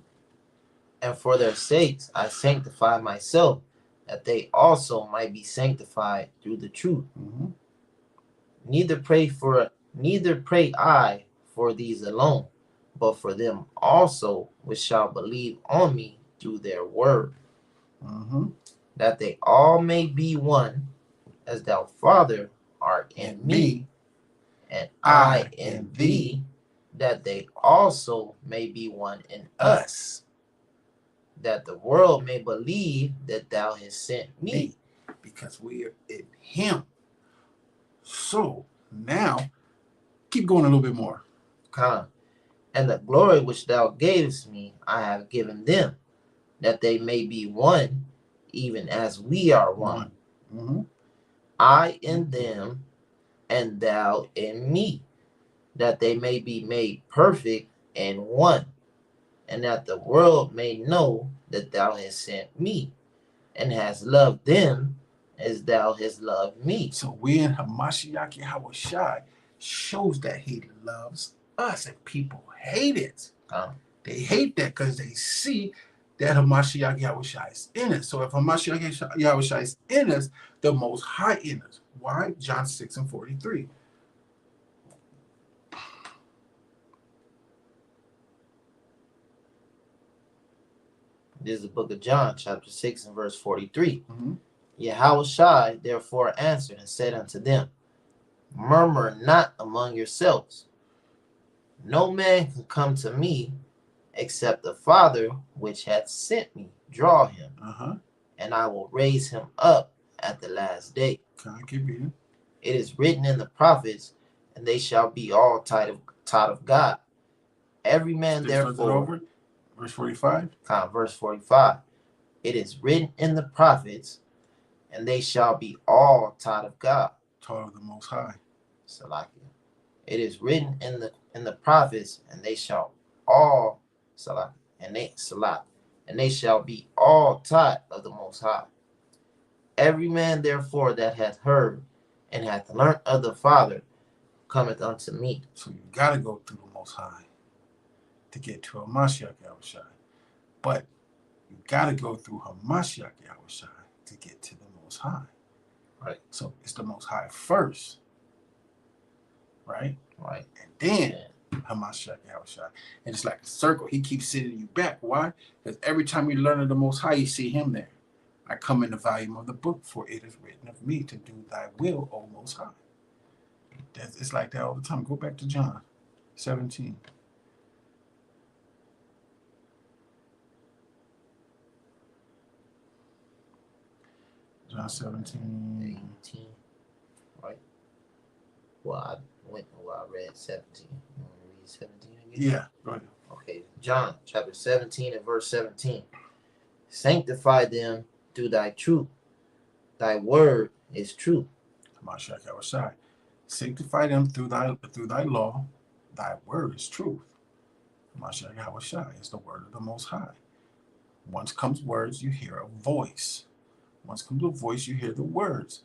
And for their sakes I sanctify myself, that they also might be sanctified through the truth. Neither pray I for these alone, but for them also which shall believe on me through their word, that they all may be one, as thou, Father, art in me, and I in thee, that they also may be one in us, that the world may believe that thou hast sent me.
Because we are in him. So now, keep going a little bit more.
And the glory which thou gavest me, I have given them, that they may be one, even as we are one. I in them, and thou in me, that they may be made perfect in one, and that the world may know that thou hast sent me, and hast loved them as thou hast loved me.
So we in Hamashiach Yahushai shows that he loves us, and people hate it. They hate that because they see that Hamashiach Yahushai is in us. So if Hamashiach Yahushai is in us, the Most High in us. Why? John 6 and 43.
This is the book of John, chapter 6 and verse 43. Yahushai therefore answered and said unto them, Murmur not among yourselves. No man can come to me except the Father which hath sent me draw him, and I will raise him up at the last day. It is written in the prophets, and they shall be all taught of God. Every man therefore.
Verse 45.
Verse 45. It is written in the prophets, and they shall be all taught of God.
Taught of the Most High.
Salakia. It is written in the prophets, and they shall all Salakia, and they shall be all taught of the Most High. Every man therefore that hath heard and hath learnt of the Father cometh unto me.
So you gotta go through the Most High to get to Hamashiach Yahushai. But you gotta go through Hamashiach Yahushai to get to the Most High.
Right.
So it's the Most High first. Right?
Right.
And then Hamashiach Yahushai. And it's like a circle. He keeps sending you back. Why? Because every time you learn of the Most High, you see him there. I come in the volume of the book, for it is written of me to do thy will, O Most High. It's like that all the time. Go back to John 17. John 17.
18. Right? Well, I read 17. You want to read 17 again?
Yeah, go ahead.
Okay. John chapter 17 and verse 17. Sanctify them through thy truth. Thy word is truth.
Hamashiach Yahushai. Sanctify them through thy law. Thy word is truth. Hamashiach Yahushai is the word of the Most High. Once comes words, you hear a voice. Once comes a voice, you hear the words.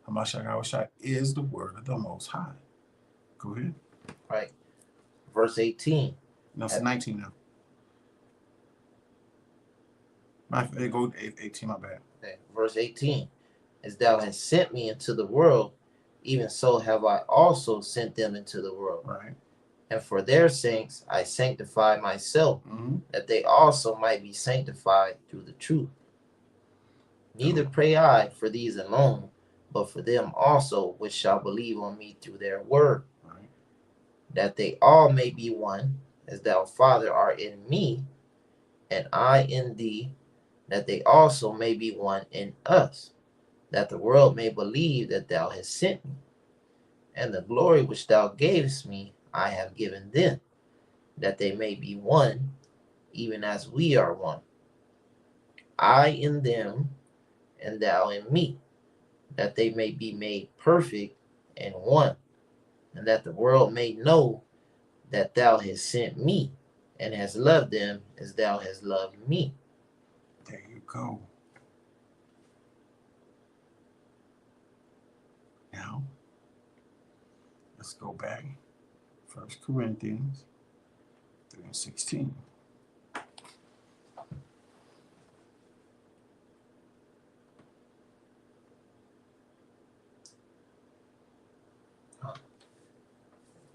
Hamashiach Yahushai is the word of the Most High. Go ahead.
Right. Verse 18.
No, it's 19 now. Go 18, my bad.
Okay. Verse 18. As thou hast sent me into the world, even so have I also sent them into the world.
Right.
And for their sakes I sanctify myself, that they also might be sanctified through the truth. Neither pray I for these alone, but for them also which shall believe on me through their word,
Right.
that they all may be one, as thou, Father, art in me, and I in thee, that they also may be one in us, that the world may believe that thou hast sent me. And the glory which thou gavest me I have given them, that they may be one, even as we are one. I in them, and thou in me, that they may be made perfect in one, and that the world may know that thou hast sent me, and hast loved them as thou hast loved me.
There you go. Now, let's go back. 1 Corinthians 3:16.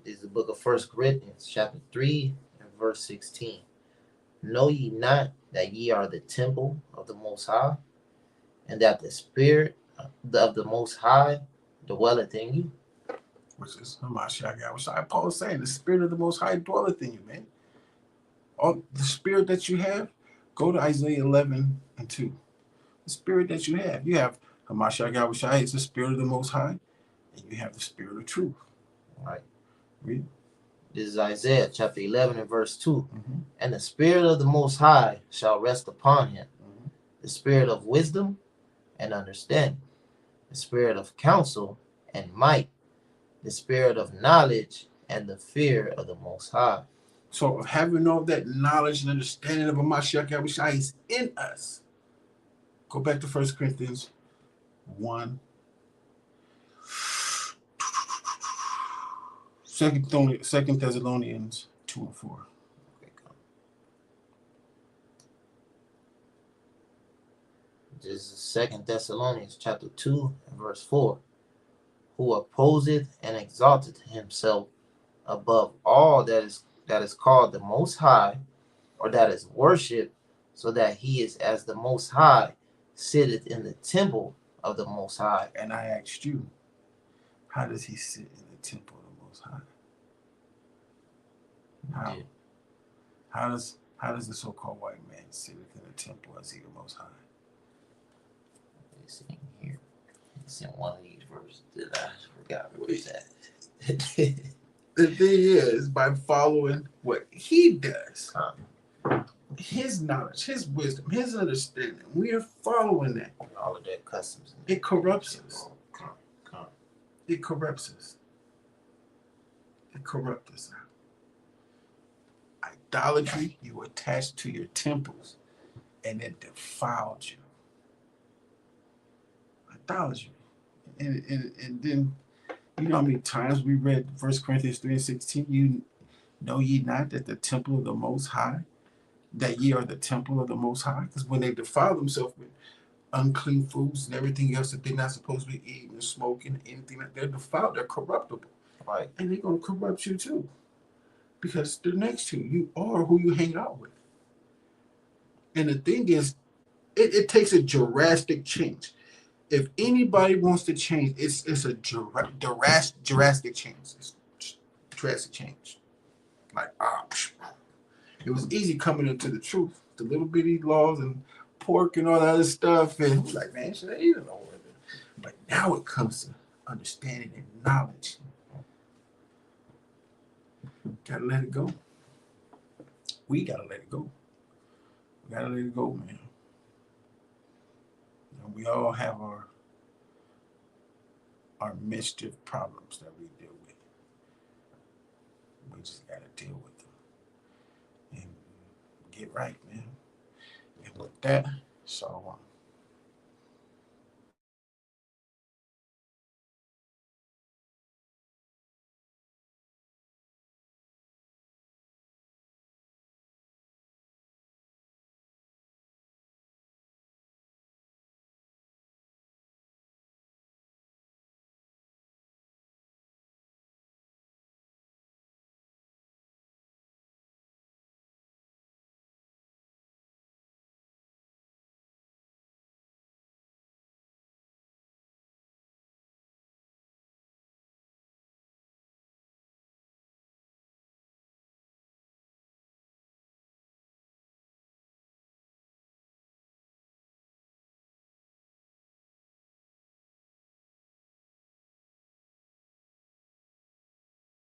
This is the book of 1 Corinthians, chapter 3, and verse 16. Know ye not that ye are the temple of the Most High, and that the Spirit of the Most High dwelleth in you?
Which is Hamashiach Yahushai. Paul is saying the Spirit of the Most High dwelleth in you, man. All the Spirit that you have, go to Isaiah 11:2. The Spirit that you have Hamashiach Yahushai is the Spirit of the Most High, and you have the Spirit of truth.
Right.
Read.
This is Isaiah chapter 11 and verse 2. And the Spirit of the Most High shall rest upon him, the Spirit of wisdom and understanding, the Spirit of counsel and might, the Spirit of knowledge and the fear of the Most High.
So having all that knowledge and understanding of Hamashiach Yahushai is in us. Go back to 1 Corinthians 1. Second Thessalonians 2 and 4.
This is 2 Thessalonians chapter 2 and verse 4. Who opposeth and exalteth himself above all that is called the Most High, or that is worshipped, so that he is as the Most High, sitteth in the temple of the Most High.
And I asked you, how does he sit in the temple of the Most High? How does the so-called white man sit within the temple as he the Most High?
It's in here. It's in one of these verses that I forgot where it's at.
The thing is, by following what he does, his knowledge, his wisdom, his understanding, we are following that.
All of that customs.
It corrupts us. It corrupts us. It corrupts us. Idolatry, you attach to your temples, and it defiled you. Idolatry. And then, you know how many times we read 1 Corinthians 3:16, you know ye not that the temple of the Most High, that ye are the temple of the Most High? Because when they defile themselves with unclean foods and everything else that they're not supposed to be eating and smoking, anything that they're defiled, they're corruptible.
Right.
And they're going to corrupt you too. Because they're next to you. You are who you hang out with. And the thing is, it takes a drastic change. If anybody wants to change, it's a drastic change. It's drastic change. Like, it was easy coming into the truth. The little bitty laws and pork and all that other stuff. And like, man, should I eat it? But now it comes to understanding and knowledge. Gotta let it go. We gotta let it go. We gotta let it go, man. You know, we all have our mischief problems that we deal with. We just gotta deal with them and get right, man. And with that, so